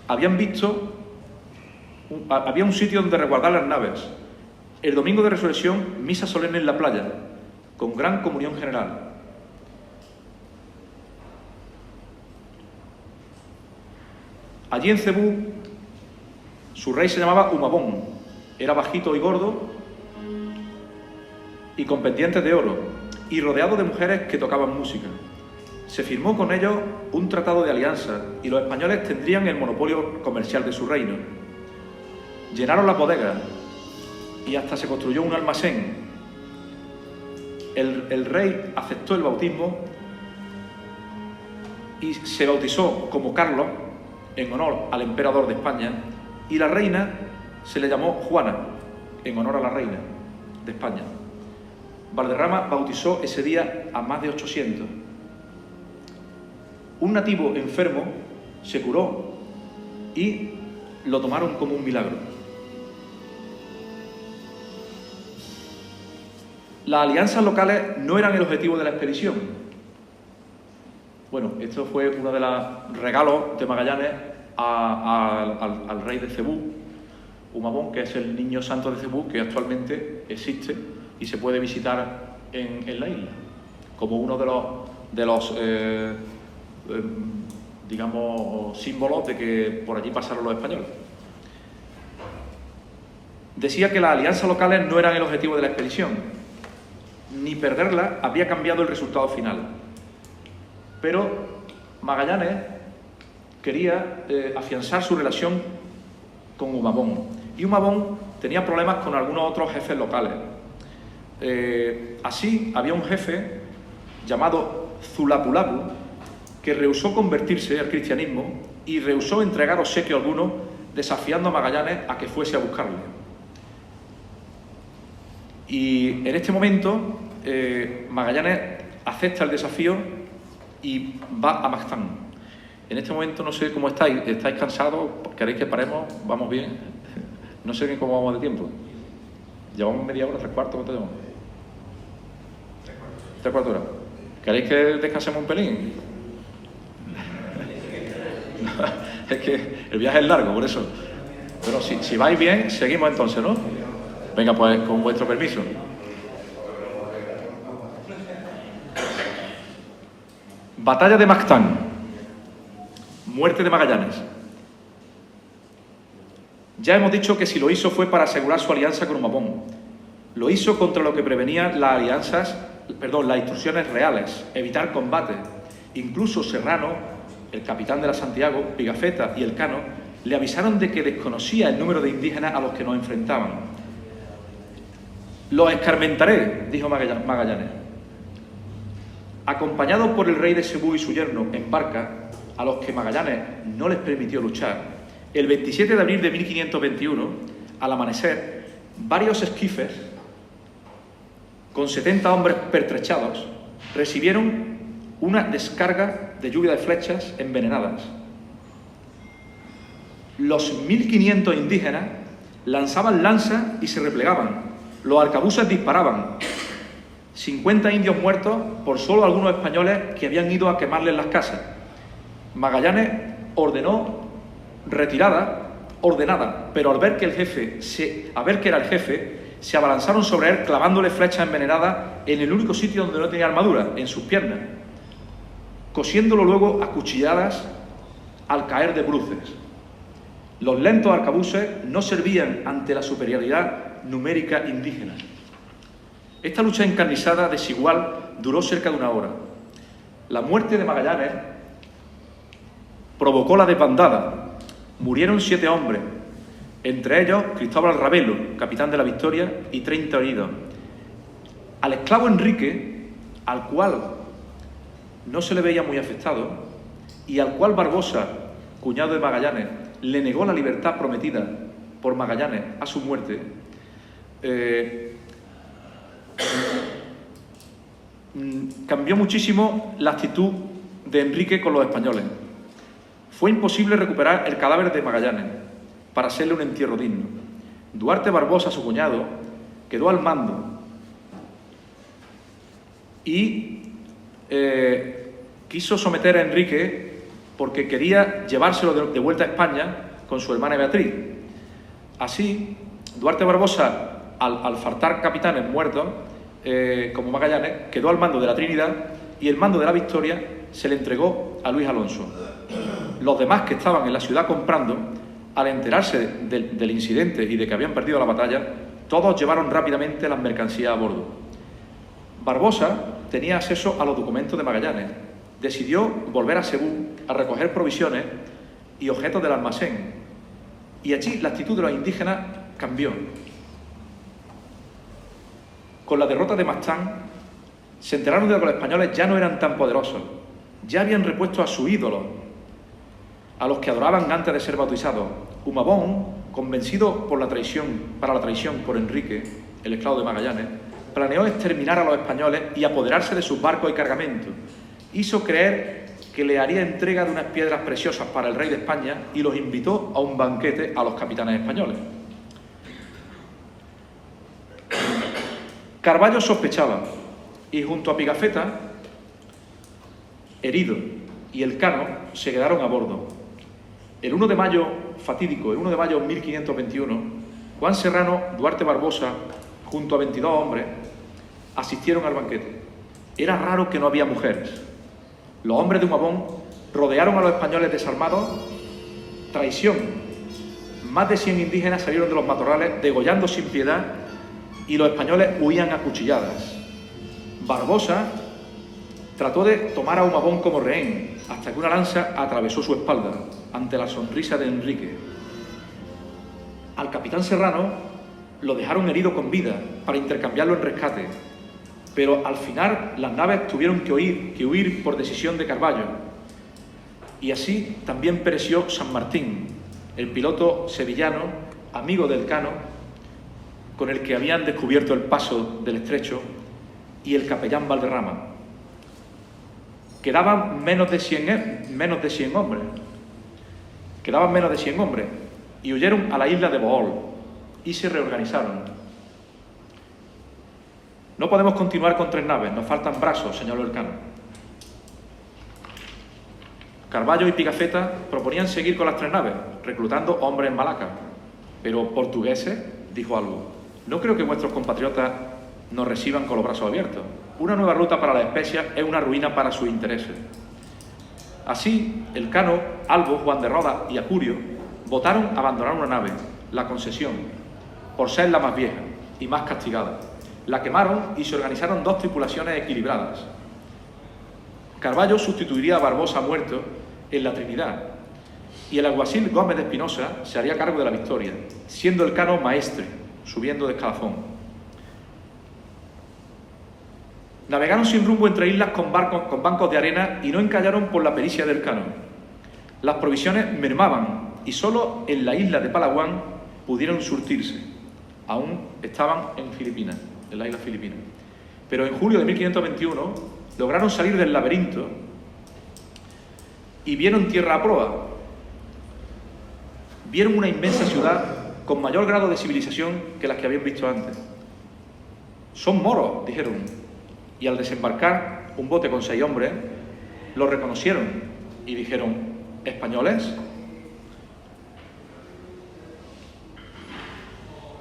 habían visto había un sitio donde resguardar las naves. El domingo de resurrección, misa solemne en la playa, con gran comunión general. Allí en Cebú, su rey se llamaba Humabón. Era bajito y gordo y con pendientes de oro, y rodeado de mujeres que tocaban música. Se firmó con ellos un tratado de alianza y los españoles tendrían el monopolio comercial de su reino. Llenaron las bodegas y hasta se construyó un almacén. El rey aceptó el bautismo y se bautizó como Carlos en honor al emperador de España, y la reina se le llamó Juana en honor a la reina de España. Valderrama bautizó ese día a más de 800. Un nativo enfermo se curó y lo tomaron como un milagro. Las alianzas locales no eran el objetivo de la expedición. Bueno, esto fue uno de los regalos de Magallanes al rey de Cebú, Humabón, que es el niño santo de Cebú, que actualmente existe y se puede visitar en la isla, como uno de los digamos, símbolos de que por allí pasaron los españoles. Decía que las alianzas locales no eran el objetivo de la expedición, ni perderla habría cambiado el resultado final. Pero Magallanes quería afianzar su relación con Humabón, y Humabón tenía problemas con algunos otros jefes locales. Así, había un jefe llamado Zulapulapu que rehusó convertirse al cristianismo y rehusó entregar obsequio alguno, desafiando a Magallanes a que fuese a buscarle. Y en este momento Magallanes acepta el desafío y va a Mactán. En este momento no sé cómo estáis. ¿Estáis cansados? ¿Queréis que paremos? ¿Vamos bien? No sé ni cómo vamos de tiempo. ¿Llevamos media hora, 3/4? ¿Cuánto llevamos? 3/4 horas. ¿Queréis que descansemos un pelín? Es que el viaje es largo, por eso. Pero si vais bien, seguimos entonces, ¿no? Venga, pues con vuestro permiso. Batalla de Mactán. Muerte de Magallanes. Ya hemos dicho que si lo hizo fue para asegurar su alianza con Humabón. Lo hizo contra lo que prevenían las instrucciones reales, evitar combate. Incluso Serrano, el capitán de la Santiago, Pigafetta y Elcano le avisaron de que desconocía el número de indígenas a los que nos enfrentaban. Los escarmentaré, dijo Magallanes. Acompañado por el rey de Cebú y su yerno en barca, a los que Magallanes no les permitió luchar, el 27 de abril de 1521, al amanecer, varios esquifes, con 70 hombres pertrechados, recibieron una descarga de lluvia de flechas envenenadas. Los 1500 indígenas lanzaban lanzas y se replegaban. Los arcabuces disparaban. 50 indios muertos por solo algunos españoles que habían ido a quemarles las casas. Magallanes ordenó retirada ordenada, pero al ver que era el jefe, se abalanzaron sobre él clavándole flechas envenenadas en el único sitio donde no tenía armadura, en sus piernas, cosiéndolo luego a cuchilladas al caer de bruces. Los lentos arcabuces no servían ante la superioridad numérica indígena. Esta lucha encarnizada, desigual, duró cerca de una hora. La muerte de Magallanes provocó la desbandada. Murieron 7 hombres, entre ellos Cristóbal Ravelo, capitán de la Victoria, y 30 heridos. Al esclavo Enrique, al cual no se le veía muy afectado, y al cual Barbosa, cuñado de Magallanes, le negó la libertad prometida por Magallanes a su muerte, cambió muchísimo la actitud de Enrique con los españoles. Fue imposible recuperar el cadáver de Magallanes para hacerle un entierro digno. Duarte Barbosa, su cuñado, quedó al mando y quiso someter a Enrique porque quería llevárselo de vuelta a España con su hermana Beatriz. Así, Duarte Barbosa, al faltar capitanes muertos, como Magallanes, quedó al mando de la Trinidad y el mando de la Victoria se le entregó a Luis Alonso. Los demás que estaban en la ciudad comprando, al enterarse del incidente y de que habían perdido la batalla, todos llevaron rápidamente las mercancías a bordo. Barbosa tenía acceso a los documentos de Magallanes. Decidió volver a Cebú a recoger provisiones y objetos del almacén. Y allí la actitud de los indígenas cambió. Con la derrota de Mactán, se enteraron de que los españoles ya no eran tan poderosos. Ya habían repuesto a su ídolo, a los que adoraban antes de ser bautizados. Humabón, convencido para la traición por Enrique, el esclavo de Magallanes, planeó exterminar a los españoles y apoderarse de sus barcos y cargamentos. Hizo creer que le haría entrega de unas piedras preciosas para el rey de España y los invitó a un banquete a los capitanes españoles. Carballo sospechaba y junto a Pigafetta, herido, y Elcano se quedaron a bordo. El 1 de mayo, fatídico, el 1 de mayo de 1521, Juan Serrano, Duarte Barbosa, junto a 22 hombres, asistieron al banquete. Era raro que no había mujeres. Los hombres de Humabón rodearon a los españoles desarmados. Traición. Más de 100 indígenas salieron de los matorrales degollando sin piedad y los españoles huían a cuchilladas. Barbosa trató de tomar a Humabón como rehén, hasta que una lanza atravesó su espalda, ante la sonrisa de Enrique. Al capitán Serrano lo dejaron herido con vida para intercambiarlo en rescate, pero al final las naves tuvieron que huir por decisión de Carballo. Y así también pereció San Martín, el piloto sevillano, amigo del Elcano, con el que habían descubierto el paso del estrecho, y el capellán Valderrama. Quedaban menos de 100 hombres. Quedaban menos de 100 hombres y huyeron a la isla de Bohol y se reorganizaron. No podemos continuar con 3 naves, nos faltan brazos, señaló Elcano. Carballo y Pigafetta proponían seguir con las 3 naves, reclutando hombres en Malaca, pero portugueses, dijo algo. no creo que vuestros compatriotas nos reciban con los brazos abiertos. Una nueva ruta para las especias es una ruina para sus intereses. Así, Elcano, Albo, Juan de Roda y Acurio votaron abandonar una nave, la Concesión, por ser la más vieja y más castigada. La quemaron y se organizaron dos tripulaciones equilibradas. Carballo sustituiría a Barbosa muerto en la Trinidad y el alguacil Gómez de Espinosa se haría cargo de la Victoria, siendo Elcano maestre, subiendo de escalafón. Navegaron sin rumbo entre islas con bancos de arena y no encallaron por la pericia del Elcano. Las provisiones mermaban y solo en la isla de Palawan pudieron surtirse. Aún estaban en Filipinas, en la isla Filipinas. Pero en julio de 1521 lograron salir del laberinto y vieron tierra a proa. Vieron una inmensa ciudad con mayor grado de civilización que las que habían visto antes. «Son moros», dijeron. Y al desembarcar un bote con 6 hombres, lo reconocieron y dijeron: ¿españoles?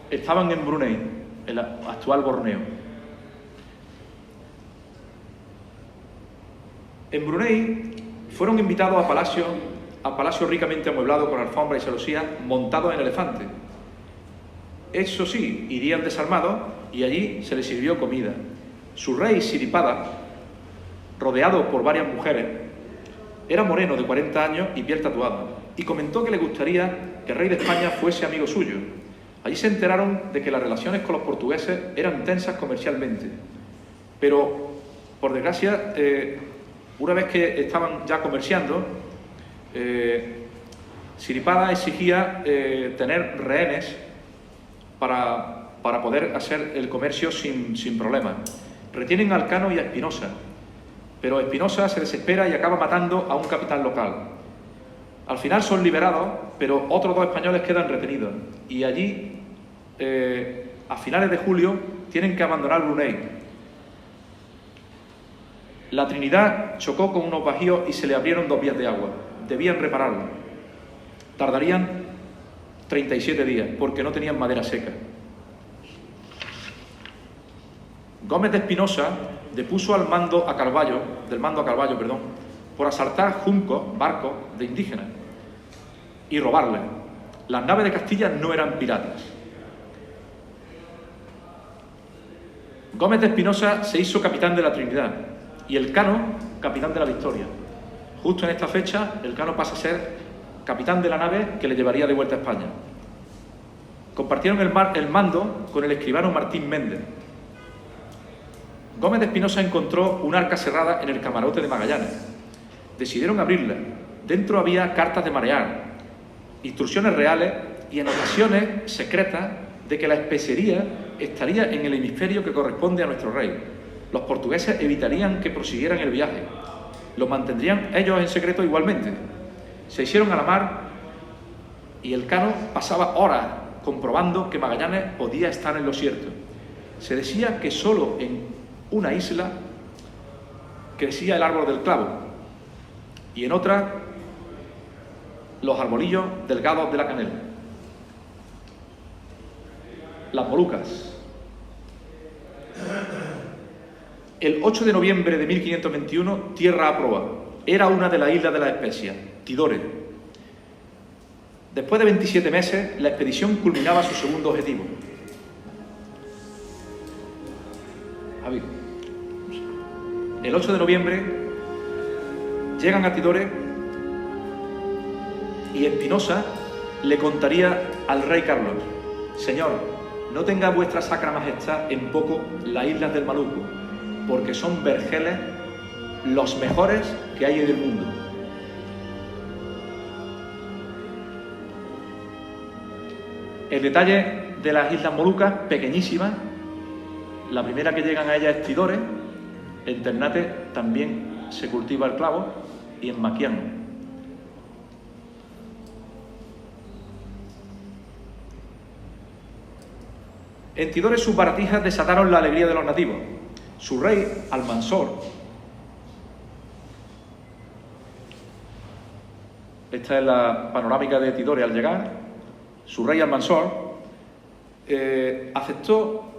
Estaban en Brunei, el actual Borneo. En Brunei fueron invitados a palacio ricamente amueblado con alfombra y celosías, montados en elefantes. Eso sí, irían desarmados y allí se les sirvió comida. Su rey, Siripada, rodeado por varias mujeres, era moreno de 40 años y piel tatuada, y comentó que le gustaría que el rey de España fuese amigo suyo. Allí se enteraron de que las relaciones con los portugueses eran tensas comercialmente, pero, por desgracia, una vez que estaban ya comerciando, Siripada exigía tener rehenes para poder hacer el comercio sin problemas. Retienen a Elcano y a Espinosa, pero Espinosa se desespera y acaba matando a un capitán local. Al final son liberados, pero otros 2 españoles quedan retenidos y allí, a finales de julio, tienen que abandonar Brunei. La Trinidad chocó con unos bajíos y se le abrieron 2 vías de agua. Debían repararlo. Tardarían 37 días porque no tenían madera seca. Gómez de Espinosa depuso del mando a Carballo, por asaltar juncos, barcos de indígenas y robarles. Las naves de Castilla no eran piratas. Gómez de Espinosa se hizo capitán de la Trinidad y Elcano capitán de la Victoria. Justo en esta fecha, Elcano pasa a ser capitán de la nave que le llevaría de vuelta a España. Compartieron el mando con el escribano Martín Méndez. Gómez de Espinosa encontró un arca cerrada en el camarote de Magallanes. Decidieron abrirla. Dentro había cartas de marear, instrucciones reales y anotaciones secretas de que la especería estaría en el hemisferio que corresponde a nuestro rey. Los portugueses evitarían que prosiguieran el viaje. Lo mantendrían ellos en secreto igualmente. Se hicieron a la mar y Elcano pasaba horas comprobando que Magallanes podía estar en lo cierto. Se decía que solo en una isla crecía el árbol del clavo y en otra los arbolillos delgados de la canela. Las Molucas. El 8 de noviembre de 1521, tierra a proa. Era una de las islas de las especias, Tidore. Después de 27 meses, la expedición culminaba su segundo objetivo. El 8 de noviembre llegan a Tidore y Espinosa le contaría al rey Carlos: «Señor, no tenga vuestra sacra majestad en poco las islas del Maluco, porque son vergeles los mejores que hay en el mundo». El detalle de las Islas Molucas, pequeñísimas, la primera que llegan a ella es Tidore. En Ternate también se cultiva el clavo y en Maquián. En Tidore sus baratijas desataron la alegría de los nativos. Su rey, Almansor, esta es la panorámica de Tidore al llegar, su rey Almansor aceptó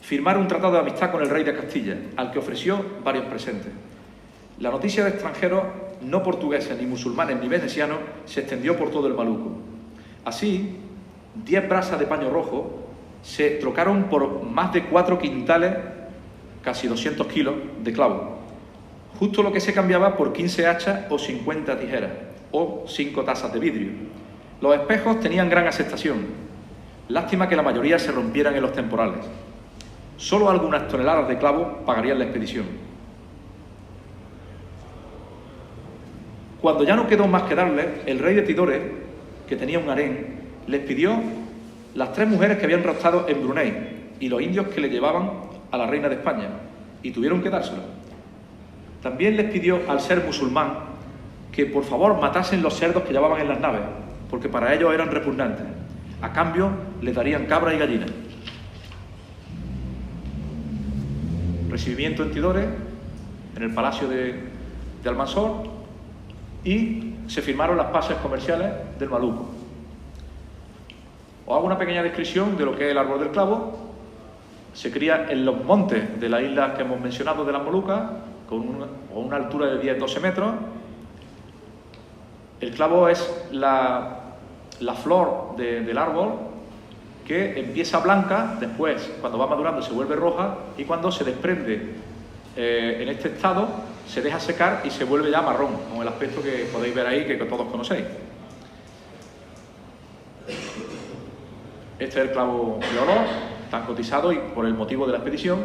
firmar un tratado de amistad con el rey de Castilla, al que ofreció varios presentes. La noticia de extranjeros, no portugueses, ni musulmanes, ni venecianos, se extendió por todo el Maluco. Así, 10 brasas de paño rojo se trocaron por más de 4 quintales, casi 200 kilos, de clavo. Justo lo que se cambiaba por 15 hachas o 50 tijeras, o 5 tazas de vidrio. Los espejos tenían gran aceptación. Lástima que la mayoría se rompieran en los temporales. Solo algunas toneladas de clavo pagarían la expedición. Cuando ya no quedó más que darle, el rey de Tidore, que tenía un harén, les pidió las 3 mujeres que habían raptado en Brunei y los indios que le llevaban a la reina de España, y tuvieron que dárselo. También les pidió al ser musulmán que por favor matasen los cerdos que llevaban en las naves, porque para ellos eran repugnantes. A cambio, les darían cabra y gallina. Recibimiento en Tidore, en el palacio de Almanzor, y se firmaron las paces comerciales del Maluco. Os hago una pequeña descripción de lo que es el árbol del clavo. Se cría en los montes de las islas que hemos mencionado de las Molucas, con una altura de 10-12 metros. El clavo es la flor del árbol, que empieza blanca, después, cuando va madurando, se vuelve roja, y cuando se desprende en este estado, se deja secar y se vuelve ya marrón, con el aspecto que podéis ver ahí, que todos conocéis. Este es el clavo de olor, tan cotizado y por el motivo de la expedición.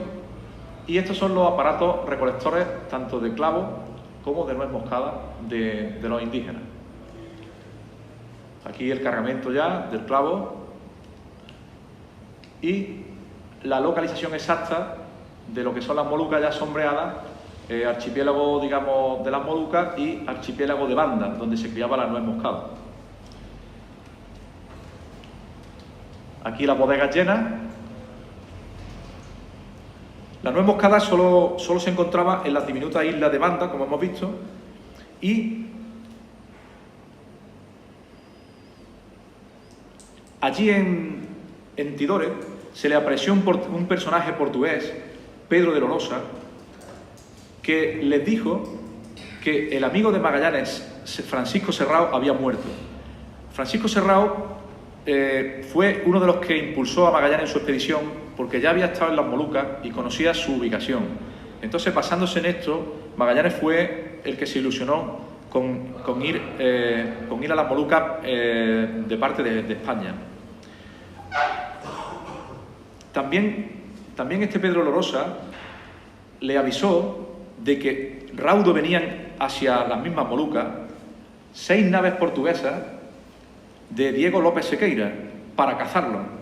Y estos son los aparatos recolectores tanto de clavo como de nuez moscada de los indígenas. Aquí el cargamento ya del clavo y la localización exacta de lo que son las Molucas ya sombreadas, archipiélago, digamos, de las Molucas y archipiélago de Banda, donde se criaba la nuez moscada. Aquí las bodegas llenas. La nuez moscada solo se encontraba en las diminutas islas de Banda, como hemos visto, y allí en Tidore se le apreció un personaje portugués, Pedro de Lorosa, que les dijo que el amigo de Magallanes, Francisco Serrao, había muerto. Francisco Serrao fue uno de los que impulsó a Magallanes en su expedición, porque ya había estado en las Molucas y conocía su ubicación. Entonces, basándose en esto, Magallanes fue el que se ilusionó con ir a las Molucas de parte de España. También este Pedro Lorosa le avisó de que raudo venían hacia las mismas Molucas 6 naves portuguesas de Diego López Sequeira para cazarlo.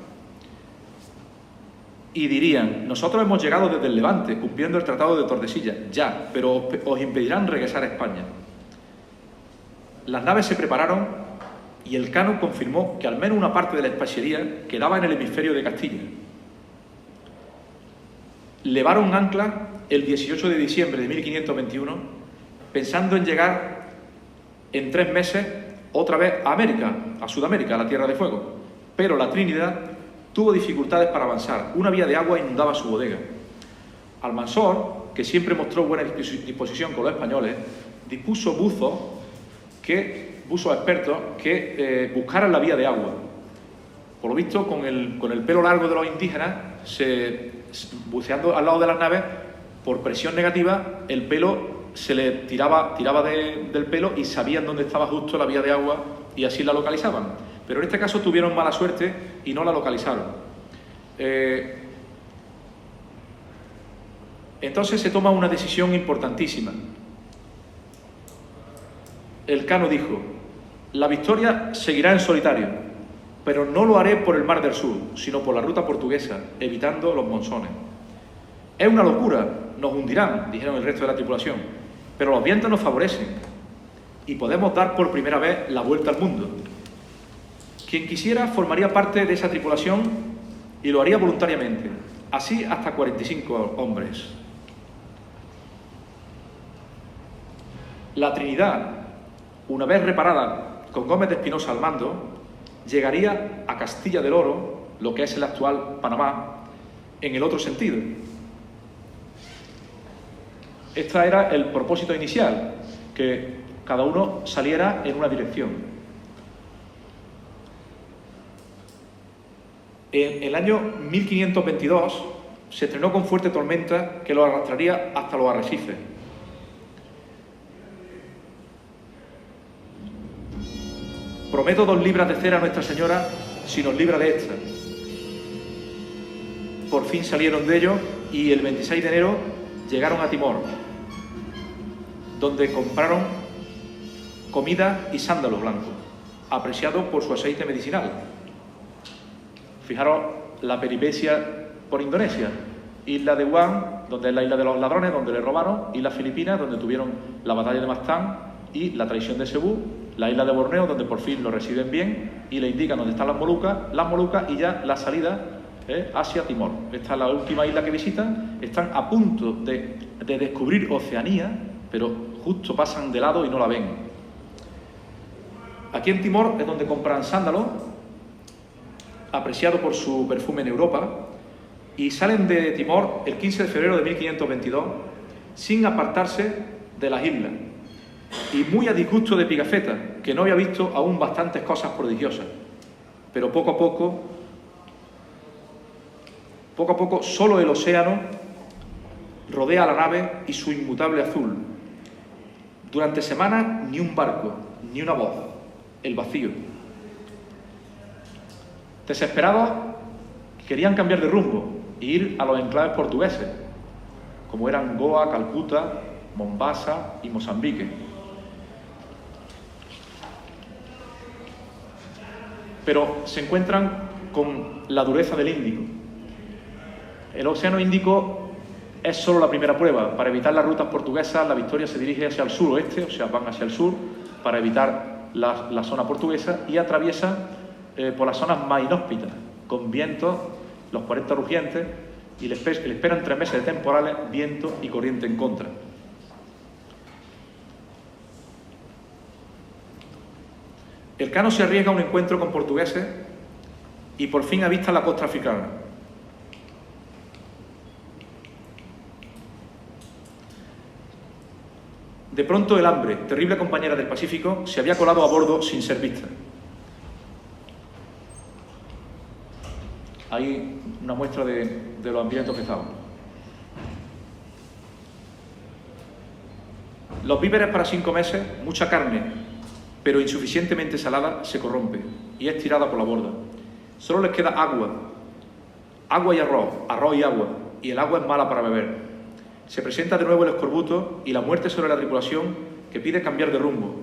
Y dirían: nosotros hemos llegado desde el Levante, cumpliendo el Tratado de Tordesillas, ya, pero os impedirán regresar a España. Las naves se prepararon y Elcano confirmó que al menos una parte de la espacería quedaba en el hemisferio de Castilla. Levaron ancla el 18 de diciembre de 1521, pensando en llegar en 3 meses otra vez a América, a Sudamérica, a la Tierra de Fuego. Pero la Trinidad tuvo dificultades para avanzar. Una vía de agua inundaba su bodega. Almanzor, que siempre mostró buena disposición con los españoles, dispuso buzos expertos que buscaran la vía de agua. Por lo visto, con el pelo largo de los indígenas, buceando al lado de las naves, por presión negativa, el pelo se le tiraba del pelo y sabían dónde estaba justo la vía de agua y así la localizaban. Pero en este caso tuvieron mala suerte y no la localizaron. Entonces se toma una decisión importantísima. Elcano dijo: la victoria seguirá en solitario, pero no lo haré por el Mar del Sur, sino por la ruta portuguesa, evitando los monzones. Es una locura, nos hundirán, dijeron el resto de la tripulación, pero los vientos nos favorecen y podemos dar por primera vez la vuelta al mundo. Quien quisiera formaría parte de esa tripulación y lo haría voluntariamente, así hasta 45 hombres. La Trinidad, una vez reparada con Gómez de Espinosa al mando, llegaría a Castilla del Oro lo que es el actual Panamá, en el otro sentido. Este era el propósito inicial, que cada uno saliera en una dirección. En el año 1522 se estrenó con fuerte tormenta que lo arrastraría hasta los arrecifes. Prometo 2 libras de cera a Nuestra Señora si nos libra de esta. Por fin salieron de ello y el 26 de enero llegaron a Timor, donde compraron comida y sándalo blanco, apreciado por su aceite medicinal. Fijaros la peripecia por Indonesia. Isla de Guam, donde es la isla de los ladrones, donde le robaron, Isla Filipinas, donde tuvieron la batalla de Mactán y la traición de Cebú, la isla de Borneo, donde por fin lo reciben bien y le indican dónde están las Molucas y ya la salida hacia Timor. Esta es la última isla que visitan. Están a punto de descubrir Oceanía, pero justo pasan de lado y no la ven. Aquí en Timor es donde compran sándalo, apreciado por su perfume en Europa, y salen de Timor el 15 de febrero de 1522 sin apartarse de las islas, y muy a disgusto de Pigafetta, que no había visto aún bastantes cosas prodigiosas, pero poco a poco solo el océano rodea a la nave y su inmutable azul. Durante semanas ni un barco, ni una voz, el vacío. Desesperados, querían cambiar de rumbo e ir a los enclaves portugueses, como eran Goa, Calcuta, Mombasa y Mozambique. Pero se encuentran con la dureza del Índico. El Océano Índico es solo la primera prueba. Para evitar las rutas portuguesas, la Victoria se dirige hacia el suroeste, o sea, van hacia el sur, para evitar la zona portuguesa, y atraviesan por las zonas más inhóspitas, con vientos, los 40 rugientes, y le esperan 3 meses de temporales, viento y corriente en contra. Elcano se arriesga a un encuentro con portugueses y por fin avista la costa africana. De pronto el hambre, terrible compañera del Pacífico, se había colado a bordo sin ser vista. Hay una muestra de los hambrientos que estaban. Los víveres para 5 meses, mucha carne, pero insuficientemente salada, se corrompe y es tirada por la borda. Solo les queda agua y arroz y agua, y el agua es mala para beber. Se presenta de nuevo el escorbuto y la muerte sobre la tripulación, que pide cambiar de rumbo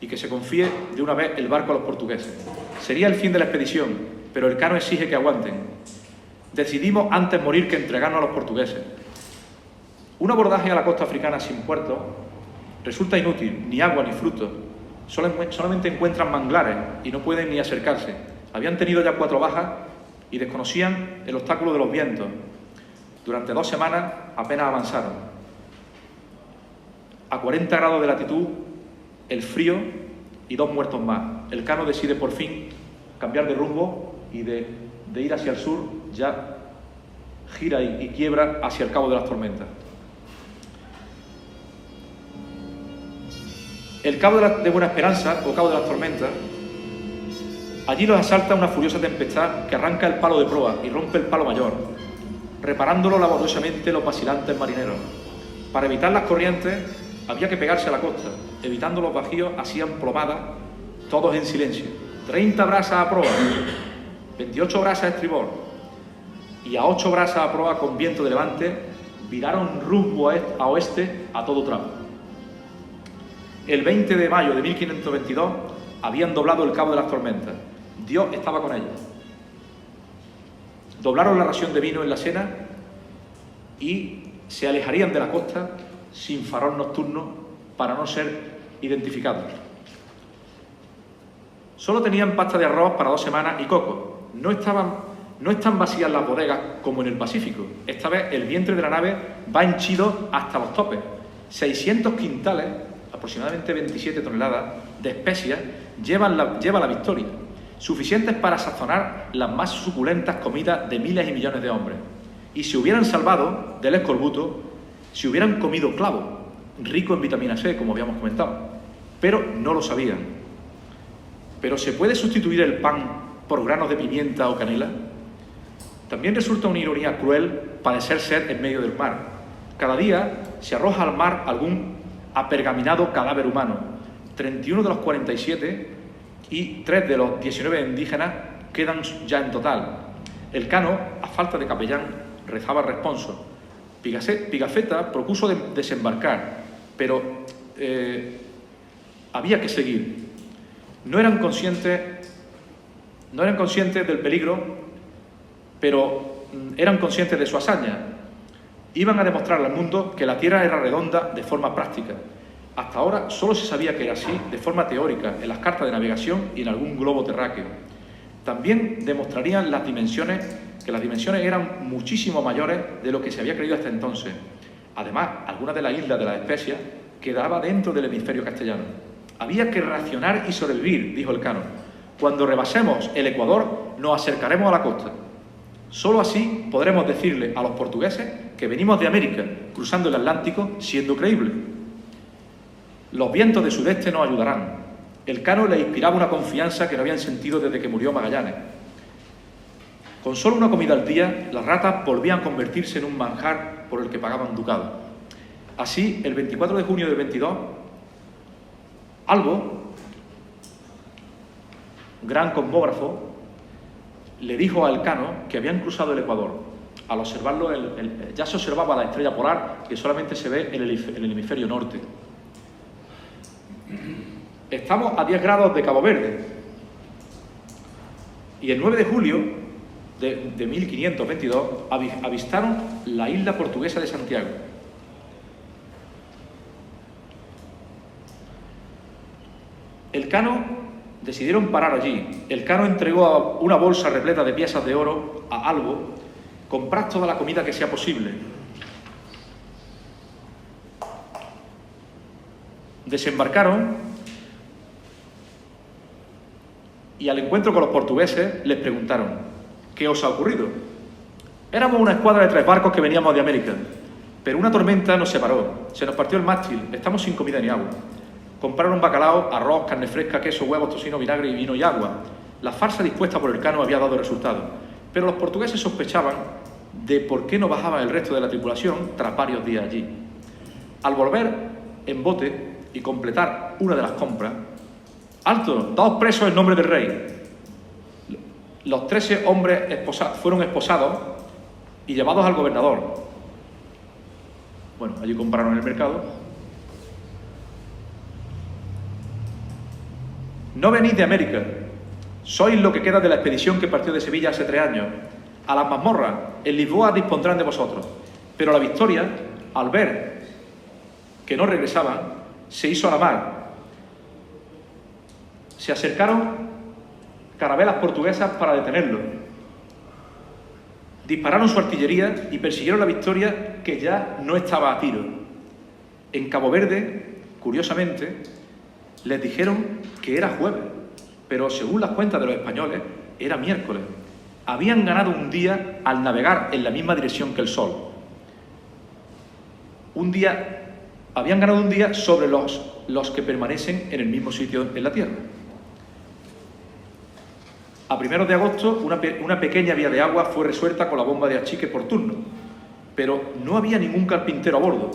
y que se confíe de una vez el barco a los portugueses. Sería el fin de la expedición, pero Elcano exige que aguanten. Decidimos antes morir que entregarnos a los portugueses. Un abordaje a la costa africana sin puerto resulta inútil, ni agua ni frutos. Solamente encuentran manglares y no pueden ni acercarse. Habían tenido ya 4 bajas y desconocían el obstáculo de los vientos. Durante 2 semanas apenas avanzaron. A 40 grados de latitud, el frío y 2 muertos más. Elcano decide por fin cambiar de rumbo y de ir hacia el sur, ya gira y quiebra hacia el Cabo de las Tormentas. El Cabo de Buena Esperanza, o Cabo de las Tormentas, allí los asalta una furiosa tempestad que arranca el palo de proa y rompe el palo mayor, reparándolo laboriosamente los vacilantes marineros. Para evitar las corrientes había que pegarse a la costa, evitando los bajíos hacían plomadas, todos en silencio. 30 brazas a proa, 28 brazas a estribor y a 8 brazas a proa con viento de levante, viraron rumbo a oeste a todo trapo. El 20 de mayo de 1522 habían doblado el Cabo de las Tormentas. Dios estaba con ellos. Doblaron la ración de vino en la Sena y se alejarían de la costa sin farol nocturno para no ser identificados. Solo tenían pasta de arroz para 2 semanas y coco. No están vacías las bodegas como en el Pacífico. Esta vez el vientre de la nave va henchido hasta los topes. 600 quintales, aproximadamente 27 toneladas, de especias lleva la Victoria. suficientes para sazonar las más suculentas comidas de miles y millones de hombres. Y se hubieran salvado del escorbuto si hubieran comido clavo, rico en vitamina C, como habíamos comentado. Pero no lo sabían. ¿Pero se puede sustituir el pan por granos de pimienta o canela? También resulta una ironía cruel padecer sed en medio del mar. Cada día se arroja al mar algún apergaminado cadáver humano. 31 de los 47 y 3 de los 19 indígenas quedan ya en total. El Cano, a falta de capellán, rezaba el responso. Pigafetta propuso desembarcar, pero había que seguir. No eran conscientes del peligro, pero eran conscientes de su hazaña. Iban a demostrarle al mundo que la Tierra era redonda de forma práctica. Hasta ahora solo se sabía que era así de forma teórica en las cartas de navegación y en algún globo terráqueo. También demostrarían que las dimensiones eran muchísimo mayores de lo que se había creído hasta entonces. Además, algunas de las islas de las Especias quedaban dentro del hemisferio castellano. Había que racionar y sobrevivir, dijo el Cano. Cuando rebasemos el Ecuador, nos acercaremos a la costa. Solo así podremos decirle a los portugueses que venimos de América, cruzando el Atlántico, siendo creíbles. Los vientos de sudeste nos ayudarán. El Cano le inspiraba una confianza que no habían sentido desde que murió Magallanes. Con solo una comida al día, las ratas volvían a convertirse en un manjar por el que pagaban ducado. Así, el 24 de junio del 22, Albo, gran cosmógrafo, le dijo a Elcano que habían cruzado el Ecuador. Al observarlo, ya se observaba la estrella polar que solamente se ve en el hemisferio norte. Estamos a 10 grados de Cabo Verde. Y el 9 de julio de 1522 avistaron la isla portuguesa de Santiago. Elcano decidieron parar allí. Elcano entregó una bolsa repleta de piezas de oro a Albo. Comprad toda la comida que sea posible. Desembarcaron y al encuentro con los portugueses les preguntaron: ¿qué os ha ocurrido? Éramos una escuadra de 3 barcos que veníamos de América, pero una tormenta nos separó, se nos partió el mástil, estamos sin comida ni agua. Compraron bacalao, arroz, carne fresca, queso, huevos, tocino, vinagre, vino y agua. La farsa dispuesta por Elcano había dado resultado, pero los portugueses sospechaban de por qué no bajaba el resto de la tripulación tras varios días allí. Al volver en bote y completar una de las compras, ¡alto! ¡Daos presos en nombre del rey! Los 13 hombres fueron esposados y llevados al gobernador. Bueno, allí compraron en el mercado. No venís de América, sois lo que queda de la expedición que partió de Sevilla hace 3 años. A las mazmorras, en Lisboa dispondrán de vosotros. Pero la Victoria, al ver que no regresaban, se hizo a la mar. Se acercaron carabelas portuguesas para detenerlo. Dispararon su artillería y persiguieron la Victoria, que ya no estaba a tiro. En Cabo Verde, curiosamente, les dijeron que era jueves, pero según las cuentas de los españoles, era miércoles. Habían ganado un día al navegar en la misma dirección que el sol. Habían ganado un día sobre los que permanecen en el mismo sitio en la Tierra. A primeros de agosto, una pequeña vía de agua fue resuelta con la bomba de achique por turno, pero no había ningún carpintero a bordo.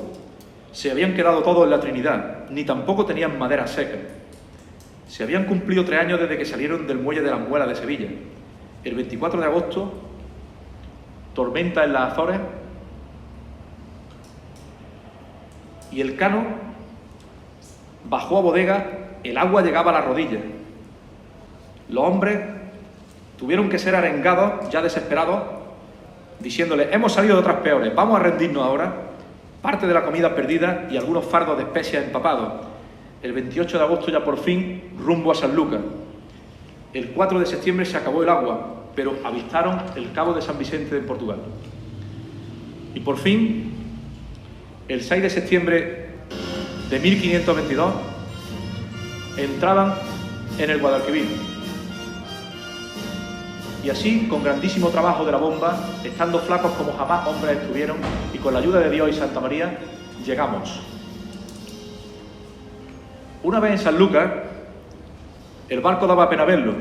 Se habían quedado todos en la Trinidad, ni tampoco tenían madera seca. Se habían cumplido 3 años desde que salieron del muelle de la Muela de Sevilla. El 24 de agosto, tormenta en las Azores, y Elcano bajó a bodega, el agua llegaba a las rodillas. Los hombres tuvieron que ser arengados, ya desesperados, diciéndoles: hemos salido de otras peores, vamos a rendirnos ahora. Parte de la comida perdida y algunos fardos de especias empapados. El 28 de agosto ya por fin rumbo a San Lucas. El 4 de septiembre se acabó el agua, pero avistaron el cabo de San Vicente de Portugal. Y por fin, el 6 de septiembre de 1522, entraban en el Guadalquivir. Y así, con grandísimo trabajo de la bomba, estando flacos como jamás hombres estuvieron, y con la ayuda de Dios y Santa María, llegamos. Una vez en Sanlúcar, el barco daba pena verlo.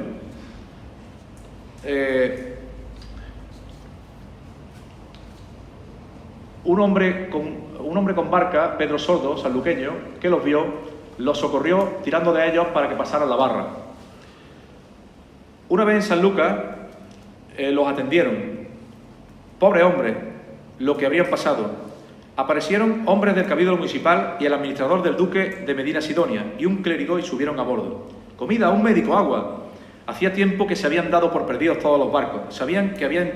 Un hombre con barca, Pedro Sordo, sanluqueño, que los vio, los socorrió tirando de ellos para que pasaran la barra. Una vez en Sanlúcar, los atendieron. Pobres hombres, lo que habrían pasado. Aparecieron hombres del cabildo municipal y el administrador del duque de Medina Sidonia y un clérigo y subieron a bordo. Comida, un médico, agua. Hacía tiempo que se habían dado por perdidos todos los barcos. Sabían que habían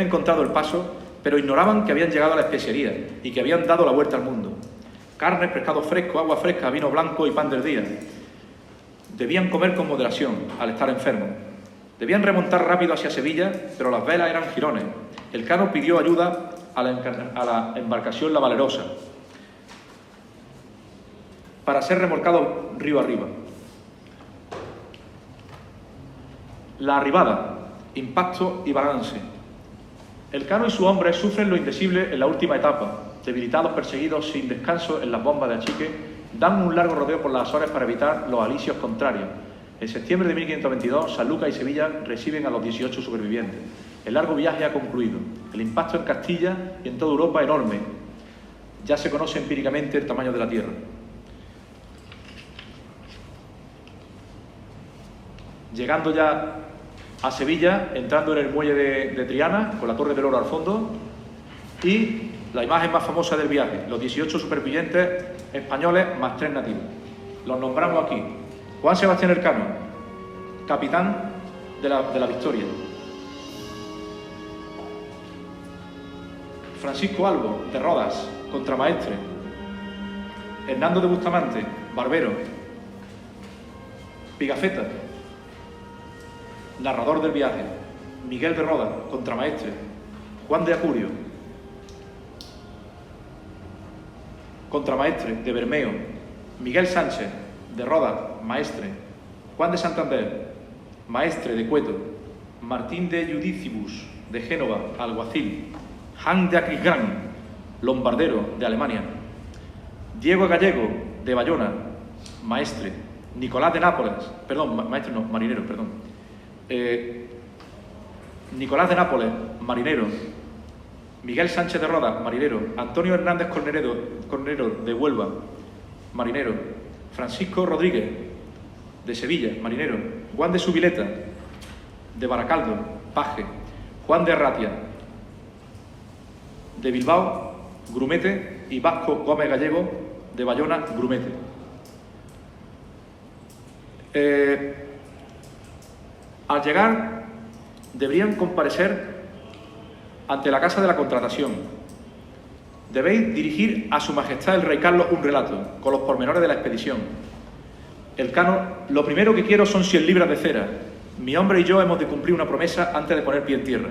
encontrado el paso, pero ignoraban que habían llegado a la especiería y que habían dado la vuelta al mundo. Carne, pescado fresco, agua fresca, vino blanco y pan del día. Debían comer con moderación al estar enfermos. Debían remontar rápido hacia Sevilla, pero las velas eran jirones. El cano pidió ayuda a la embarcación La Valerosa para ser remolcado río arriba. La arribada, impacto y balance. El cano y sus hombres sufren lo indecible en la última etapa. Debilitados, perseguidos, sin descanso en las bombas de achique, dan un largo rodeo por las Azores para evitar los alisios contrarios. En septiembre de 1522, Sanlúcar y Sevilla reciben a los 18 supervivientes. El largo viaje ha concluido. El impacto en Castilla y en toda Europa enorme. Ya se conoce empíricamente el tamaño de la Tierra. Llegando ya a Sevilla, entrando en el muelle de Triana, con la Torre del Oro al fondo, y la imagen más famosa del viaje, los 18 supervivientes españoles más 3 nativos. Los nombramos aquí. Juan Sebastián Elcano, capitán de la Victoria. Francisco Albo, de Rodas, contramaestre. Hernando de Bustamante, barbero. Pigafetta, narrador del viaje. Miguel de Rodas, contramaestre. Juan de Acurio, contramaestre de Bermeo. Miguel Sánchez, de Rodas, maestre. Juan de Santander, maestre de Cueto. Martín de Judicibus, de Génova, alguacil. Han de Aquisgrán, lombardero, de Alemania. Diego Gallego, de Bayona, maestre. Nicolás de Nápoles, marinero. Nicolás de Nápoles, marinero. Miguel Sánchez de Rodas, marinero. Antonio Hernández Cornero, de Huelva, marinero. Francisco Rodríguez, de Sevilla, marinero. Juan de Subileta, de Baracaldo, paje. Juan de Arratia, de Bilbao, grumete. Y Vasco Gómez Gallego, de Bayona, grumete. Al llegar, deberían comparecer ante la Casa de la Contratación. Debéis dirigir a Su Majestad el Rey Carlos un relato, con los pormenores de la expedición. Elcano, lo primero que quiero son 100 libras de cera. Mi hombre y yo hemos de cumplir una promesa antes de poner pie en tierra.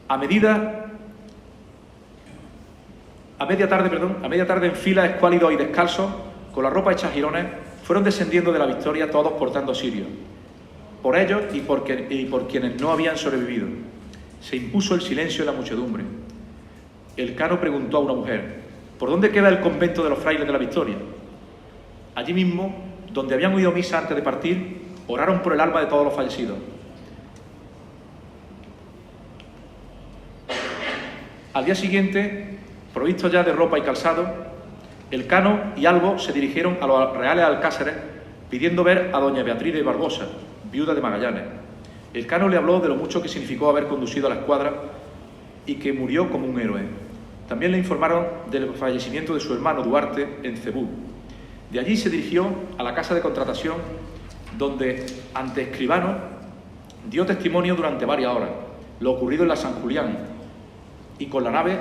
A media tarde en fila, escuálidos y descalzos, con la ropa hecha jirones, fueron descendiendo de la Victoria todos portando cirios. Por ellos y por quienes no habían sobrevivido. Se impuso el silencio en la muchedumbre. Elcano preguntó a una mujer: ¿por dónde queda el convento de los frailes de la Victoria? Allí mismo, donde habían oído misa antes de partir, oraron por el alma de todos los fallecidos. Al día siguiente, provistos ya de ropa y calzado, Elcano y Albo se dirigieron a los reales alcázares pidiendo ver a doña Beatriz de Barbosa, viuda de Magallanes. Elcano le habló de lo mucho que significó haber conducido a la escuadra y que murió como un héroe. También le informaron del fallecimiento de su hermano Duarte en Cebú. De allí se dirigió a la Casa de Contratación, donde, ante escribano, dio testimonio durante varias horas lo ocurrido en la San Julián y con la nave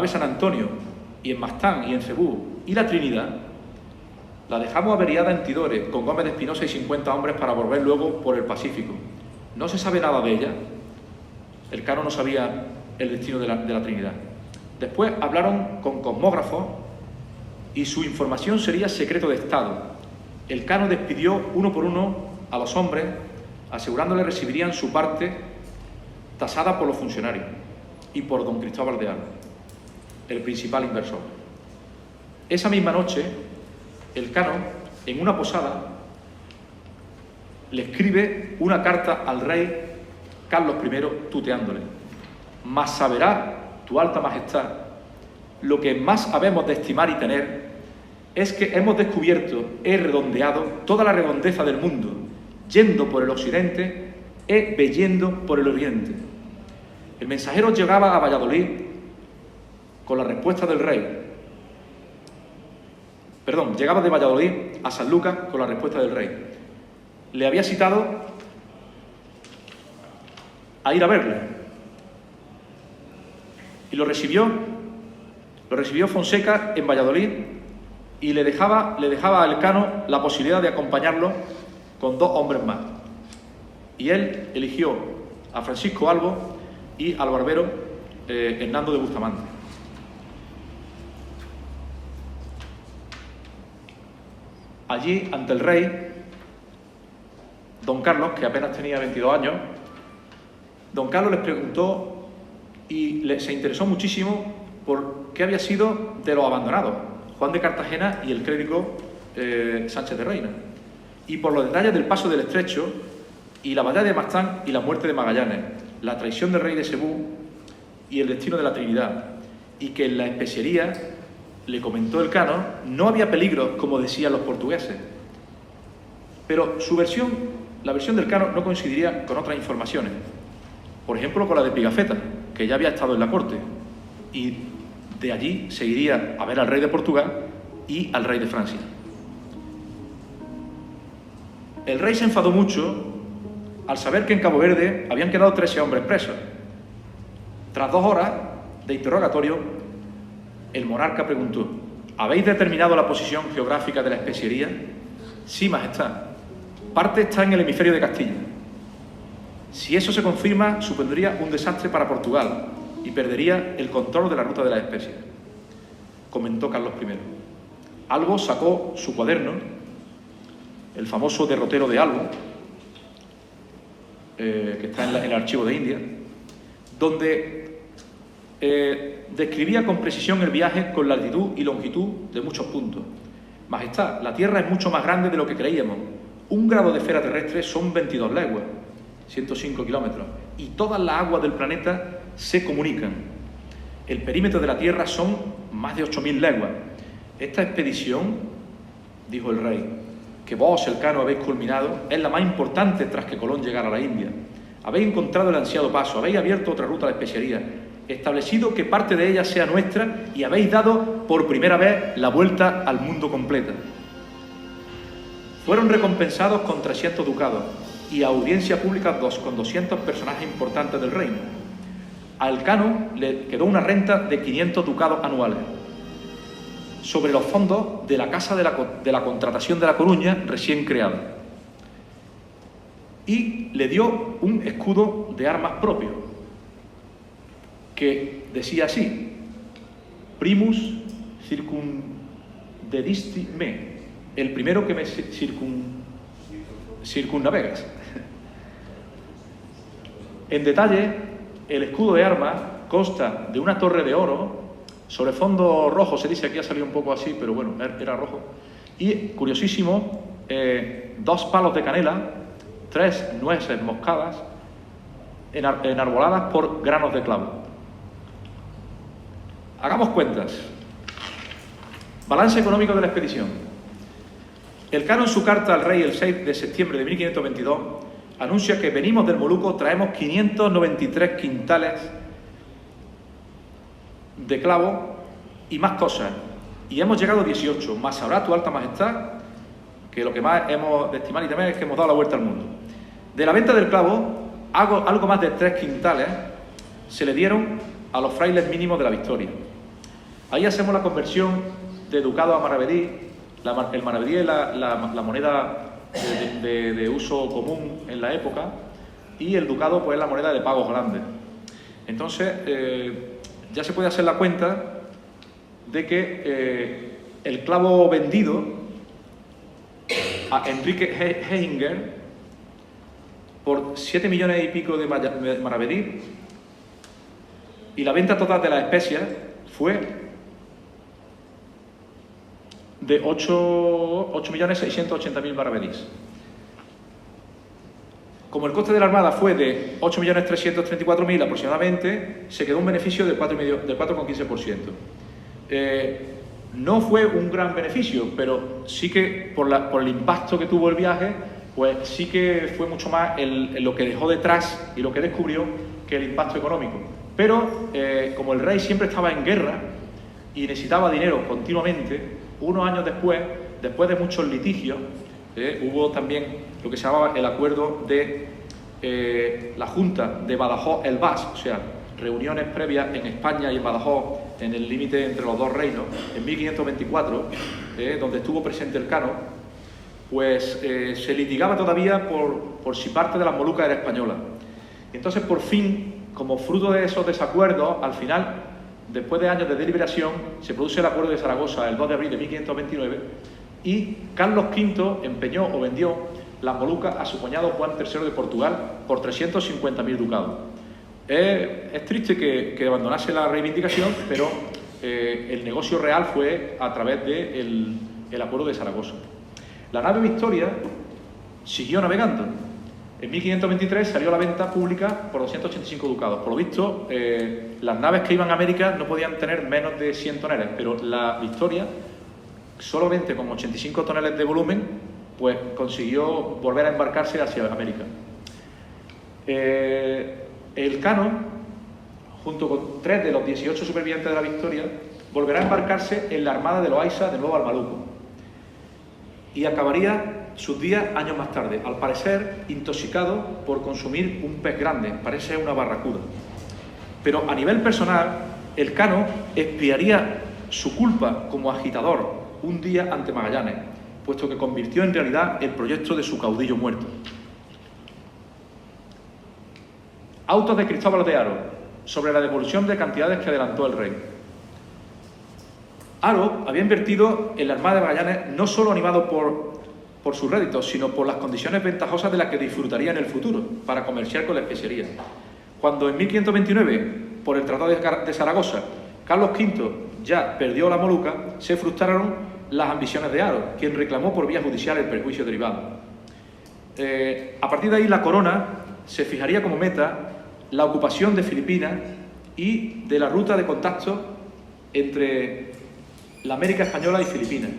San Antonio, y en Mastán y en Cebú y la Trinidad. La dejamos averiada en Tidore, con Gómez de Espinosa y 50 hombres para volver luego por el Pacífico. No se sabe nada de ella. Elcano no sabía el destino de la Trinidad. Después hablaron con cosmógrafos y su información sería secreto de Estado. El cano despidió uno por uno a los hombres, asegurándoles recibirían su parte tasada por los funcionarios y por don Cristóbal de Alba, el principal inversor. Esa misma noche, el cano, en una posada, le escribe una carta al rey Carlos I, tuteándole: «Mas saberá tu alta majestad, lo que más habemos de estimar y tener es que hemos descubierto, he redondeado toda la redondeza del mundo, yendo por el occidente, e veyendo por el oriente». El mensajero llegaba a Valladolid con la respuesta del rey. Perdón, llegaba de Valladolid a Sanlúcar con la respuesta del rey. Le había citado a ir a verle. Y lo recibió Fonseca en Valladolid y le dejaba al Elcano la posibilidad de acompañarlo con 2 hombres más. Y él eligió a Francisco Albo y al barbero Hernando de Bustamante. Allí, ante el rey, don Carlos, que apenas tenía 22 años, don Carlos les preguntó y se interesó muchísimo por qué había sido de los abandonados, Juan de Cartagena y el clérigo Sánchez de Reina, y por los detalles del paso del Estrecho y la batalla de Mastán y la muerte de Magallanes, la traición del rey de Cebú y el destino de la Trinidad, y que en la especiería, le comentó el cano, no había peligro, como decían los portugueses. Pero la versión del cano no coincidiría con otras informaciones. Por ejemplo, con la de Pigafetta, que ya había estado en la corte, y de allí se iría a ver al rey de Portugal y al rey de Francia. El rey se enfadó mucho al saber que en Cabo Verde habían quedado 13 hombres presos. Tras 2 horas de interrogatorio, el monarca preguntó: ¿habéis determinado la posición geográfica de la especiería? Sí, majestad. Parte está en el hemisferio de Castilla. Si eso se confirma, supondría un desastre para Portugal y perdería el control de la ruta de las especias, comentó Carlos I. Albo sacó su cuaderno, el famoso derrotero de Albo, que está en el archivo de India, donde describía con precisión el viaje con latitud y longitud de muchos puntos. Majestad, la Tierra es mucho más grande de lo que creíamos. 1 grado de esfera terrestre son 22 leguas, 105 kilómetros, y todas las aguas del planeta se comunican. El perímetro de la Tierra son más de 8.000 leguas. Esta expedición, dijo el rey, que vos, Elcano, habéis culminado, es la más importante tras que Colón llegara a la India. Habéis encontrado el ansiado paso, habéis abierto otra ruta a la especiería, establecido que parte de ella sea nuestra y habéis dado por primera vez la vuelta al mundo completa. Fueron recompensados con 300 ducados y a audiencia pública con 200 personajes importantes del reino. A Elcano le quedó una renta de 500 ducados anuales sobre los fondos de la Casa de la Contratación de La Coruña, recién creada. Y le dio un escudo de armas propio, que decía así: primus circundedisti me, el primero que me circunnavegas. En detalle, el escudo de armas consta de una torre de oro sobre fondo rojo, se dice, aquí ha salido un poco así, pero bueno, era rojo, y, curiosísimo, 2 palos de canela, 3 nueces moscadas, enarboladas por granos de clavo. Hagamos cuentas. Balance económico de la expedición. Elcano, en su carta al rey el 6 de septiembre de 1522, anuncia que venimos del Moluco, traemos 593 quintales de clavo y más cosas, y hemos llegado a 18, más sabrá tu alta majestad que lo que más hemos de estimar y temer es que hemos dado la vuelta al mundo. De la venta del clavo, algo más de 3 quintales se le dieron a los frailes mínimos de la Victoria. Ahí hacemos la conversión de ducado a maravedí. El maravedí es la moneda de uso común en la época, y el ducado pues es la moneda de pagos grandes. Entonces ya se puede hacer la cuenta de que el clavo vendido a Enrique Heinger por 7 millones y pico de maravedí, y la venta total de las especias fue de 8.680.000 maravedís. Como el coste de la Armada fue de 8.334.000 aproximadamente, se quedó un beneficio del 4,15%. No fue un gran beneficio, pero sí que por el impacto que tuvo el viaje, pues sí que fue mucho más lo que dejó detrás y lo que descubrió que el impacto económico. Pero como el rey siempre estaba en guerra y necesitaba dinero continuamente, unos años después de muchos litigios, hubo también lo que se llamaba el acuerdo de la Junta de Badajoz-Elvas, o sea, reuniones previas en España y en Badajoz, en el límite entre los dos reinos, en 1524, donde estuvo presente el Cano, pues se litigaba todavía por si parte de las Molucas era española. Y entonces, por fin, como fruto de esos desacuerdos, al final, después de años de deliberación, se produce el Acuerdo de Zaragoza el 2 de abril de 1529 y Carlos V empeñó o vendió las Molucas a su cuñado Juan III de Portugal por 350.000 ducados. Es triste que abandonase la reivindicación, pero el negocio real fue a través del Acuerdo de Zaragoza. La nave Victoria siguió navegando. En 1523 salió a la venta pública por 285 ducados. Por lo visto, las naves que iban a América no podían tener menos de 100 toneles, pero la Victoria, solamente con 85 toneles de volumen, pues consiguió volver a embarcarse hacia América. El Cano, junto con 3 de los 18 supervivientes de la Victoria, volverá a embarcarse en la Armada de Loaiza de nuevo al Maluco y acabaría sus días años más tarde, al parecer intoxicado por consumir un pez grande, parece una barracuda. Pero a nivel personal, el Cano expiaría su culpa como agitador un día ante Magallanes, puesto que convirtió en realidad el proyecto de su caudillo muerto. Autos de Cristóbal de Haro sobre la devolución de cantidades que adelantó el rey. Haro había invertido en la Armada de Magallanes no solo animado por sus réditos, sino por las condiciones ventajosas de las que disfrutaría en el futuro para comerciar con la especiería. Cuando en 1529, por el Tratado de Zaragoza, Carlos V ya perdió la Moluca, se frustraron las ambiciones de Haro, quien reclamó por vía judicial el perjuicio derivado. A partir de ahí, la corona se fijaría como meta la ocupación de Filipinas y de la ruta de contacto entre la América española y Filipinas.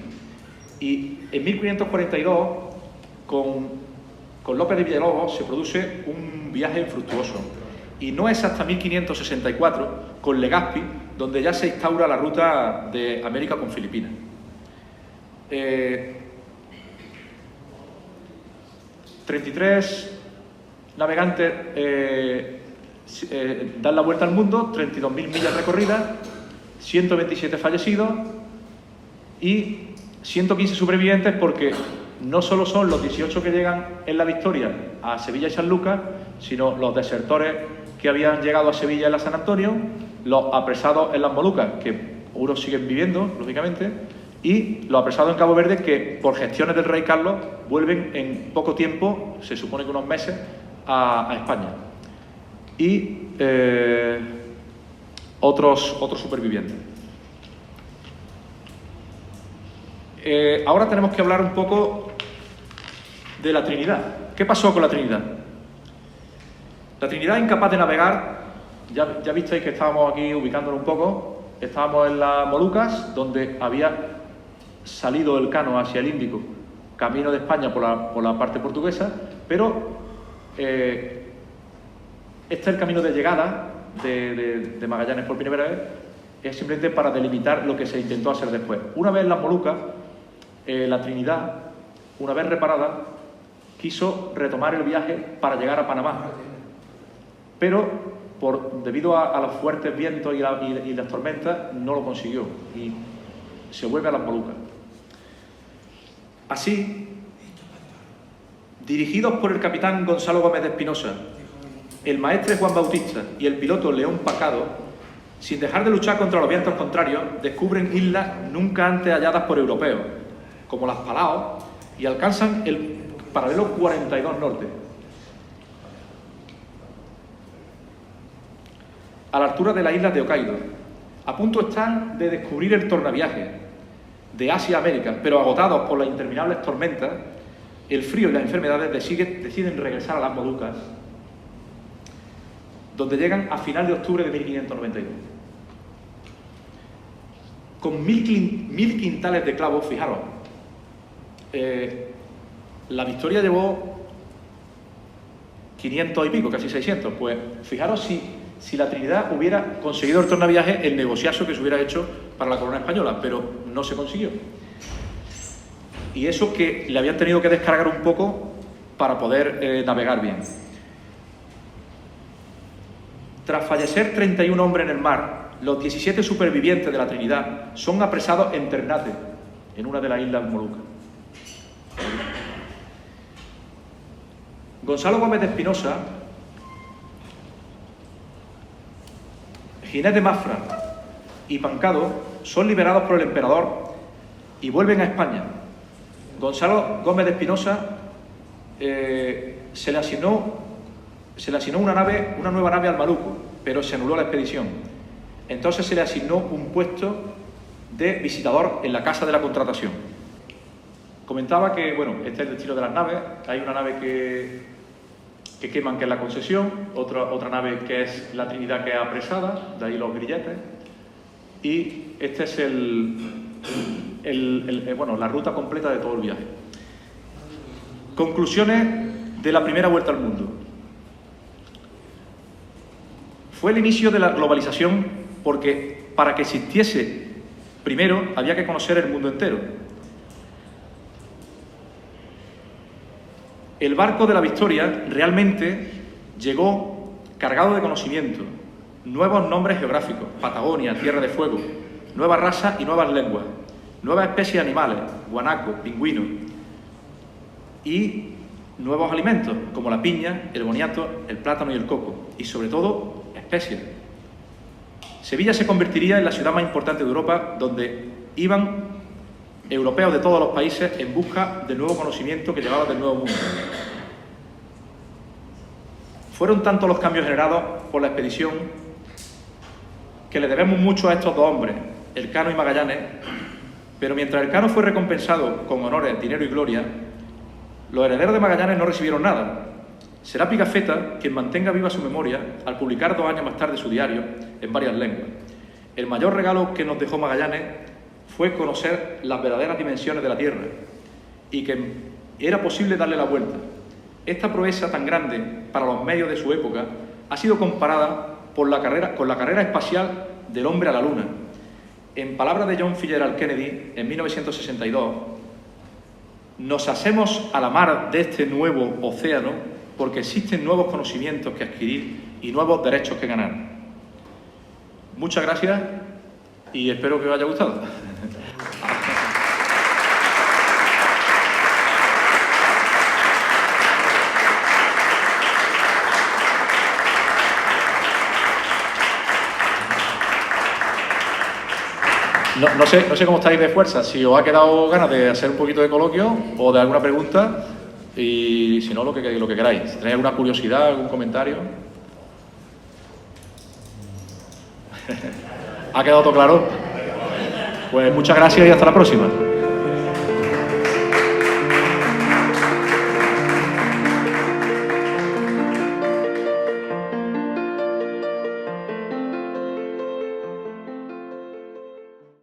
Y en 1542, con López de Villalobos, se produce un viaje infructuoso. Y no es hasta 1564, con Legazpi, donde ya se instaura la ruta de América con Filipinas. 33 navegantes dan la vuelta al mundo, 32.000 millas recorridas, 127 fallecidos y 115 supervivientes, porque no solo son los 18 que llegan en la Victoria a Sevilla y San Lucas, sino los desertores que habían llegado a Sevilla y a San Antonio, los apresados en las Molucas, que unos siguen viviendo, lógicamente, y los apresados en Cabo Verde, que por gestiones del rey Carlos vuelven en poco tiempo, se supone que unos meses, a España. Y otros supervivientes. Ahora tenemos que hablar un poco de la Trinidad. ¿Qué pasó con la Trinidad? La Trinidad, incapaz de navegar, ya visteis que estábamos aquí ubicándolo un poco, estábamos en las Molucas, donde había salido el Cano hacia el Índico, camino de España por la parte portuguesa, pero este es el camino de llegada de Magallanes por primera vez, es simplemente para delimitar lo que se intentó hacer después. Una vez en las Molucas, la Trinidad, una vez reparada, quiso retomar el viaje para llegar a Panamá, pero debido a los fuertes vientos y las tormentas no lo consiguió y se vuelve a las Molucas. Así, dirigidos por el capitán Gonzalo Gómez de Espinosa, el maestre Juan Bautista y el piloto León Pacado, sin dejar de luchar contra los vientos contrarios, descubren islas nunca antes halladas por europeos, como las Palaos y alcanzan el paralelo 42 norte. A la altura de la isla de Hokkaido. A punto están de descubrir el tornaviaje de Asia a América, pero agotados por las interminables tormentas, el frío y las enfermedades deciden regresar a las Molucas, donde llegan a final de octubre de 1592. Con 1000 quintales de clavos, fijaros, la Victoria llevó 500 y pico, casi 600. Pues fijaros si la Trinidad hubiera conseguido el tornaviaje, el negociazo que se hubiera hecho para la corona española, pero no se consiguió. Y eso que le habían tenido que descargar un poco para poder navegar bien. Tras fallecer 31 hombres en el mar, los 17 supervivientes de la Trinidad son apresados en Ternate, en una de las islas Molucas. Gonzalo Gómez de Espinosa, Ginés de Mafra y Pancado son liberados por el emperador y vuelven a España. Gonzalo Gómez de Espinosa se le asignó una nueva nave al Maluco, pero se anuló la expedición. Entonces se le asignó un puesto de visitador en la Casa de la Contratación. Comentaba que, bueno, este es el destino de las naves. Hay una nave que queman, que es la Concesión, otra nave que es la Trinidad, que es apresada, de ahí los grilletes, y este es la ruta completa de todo el viaje. Conclusiones de la primera vuelta al mundo. Fue el inicio de la globalización porque para que existiese, primero había que conocer el mundo entero. El barco de la Victoria realmente llegó cargado de conocimiento, nuevos nombres geográficos, Patagonia, Tierra de Fuego, nuevas razas y nuevas lenguas, nuevas especies de animales, guanaco, pingüino, y nuevos alimentos como la piña, el boniato, el plátano y el coco, y sobre todo especies. Sevilla se convertiría en la ciudad más importante de Europa, donde iban europeos de todos los países en busca del nuevo conocimiento que llevaba del Nuevo Mundo. Fueron tantos los cambios generados por la expedición que le debemos mucho a estos dos hombres, Elcano y Magallanes, pero mientras Elcano fue recompensado con honores, dinero y gloria, los herederos de Magallanes no recibieron nada. Será Pigafetta quien mantenga viva su memoria al publicar 2 años más tarde su diario en varias lenguas. El mayor regalo que nos dejó Magallanes fue conocer las verdaderas dimensiones de la Tierra y que era posible darle la vuelta. Esta proeza tan grande para los medios de su época ha sido comparada con la carrera espacial del hombre a la Luna. En palabras de John Fitzgerald Kennedy, en 1962, nos hacemos a la mar de este nuevo océano porque existen nuevos conocimientos que adquirir y nuevos derechos que ganar. Muchas gracias y espero que os haya gustado. No sé cómo estáis de fuerza, si os ha quedado ganas de hacer un poquito de coloquio o de alguna pregunta, y si no, lo que queráis. ¿Tenéis alguna curiosidad, algún comentario? ¿Ha quedado todo claro? Pues muchas gracias y hasta la próxima.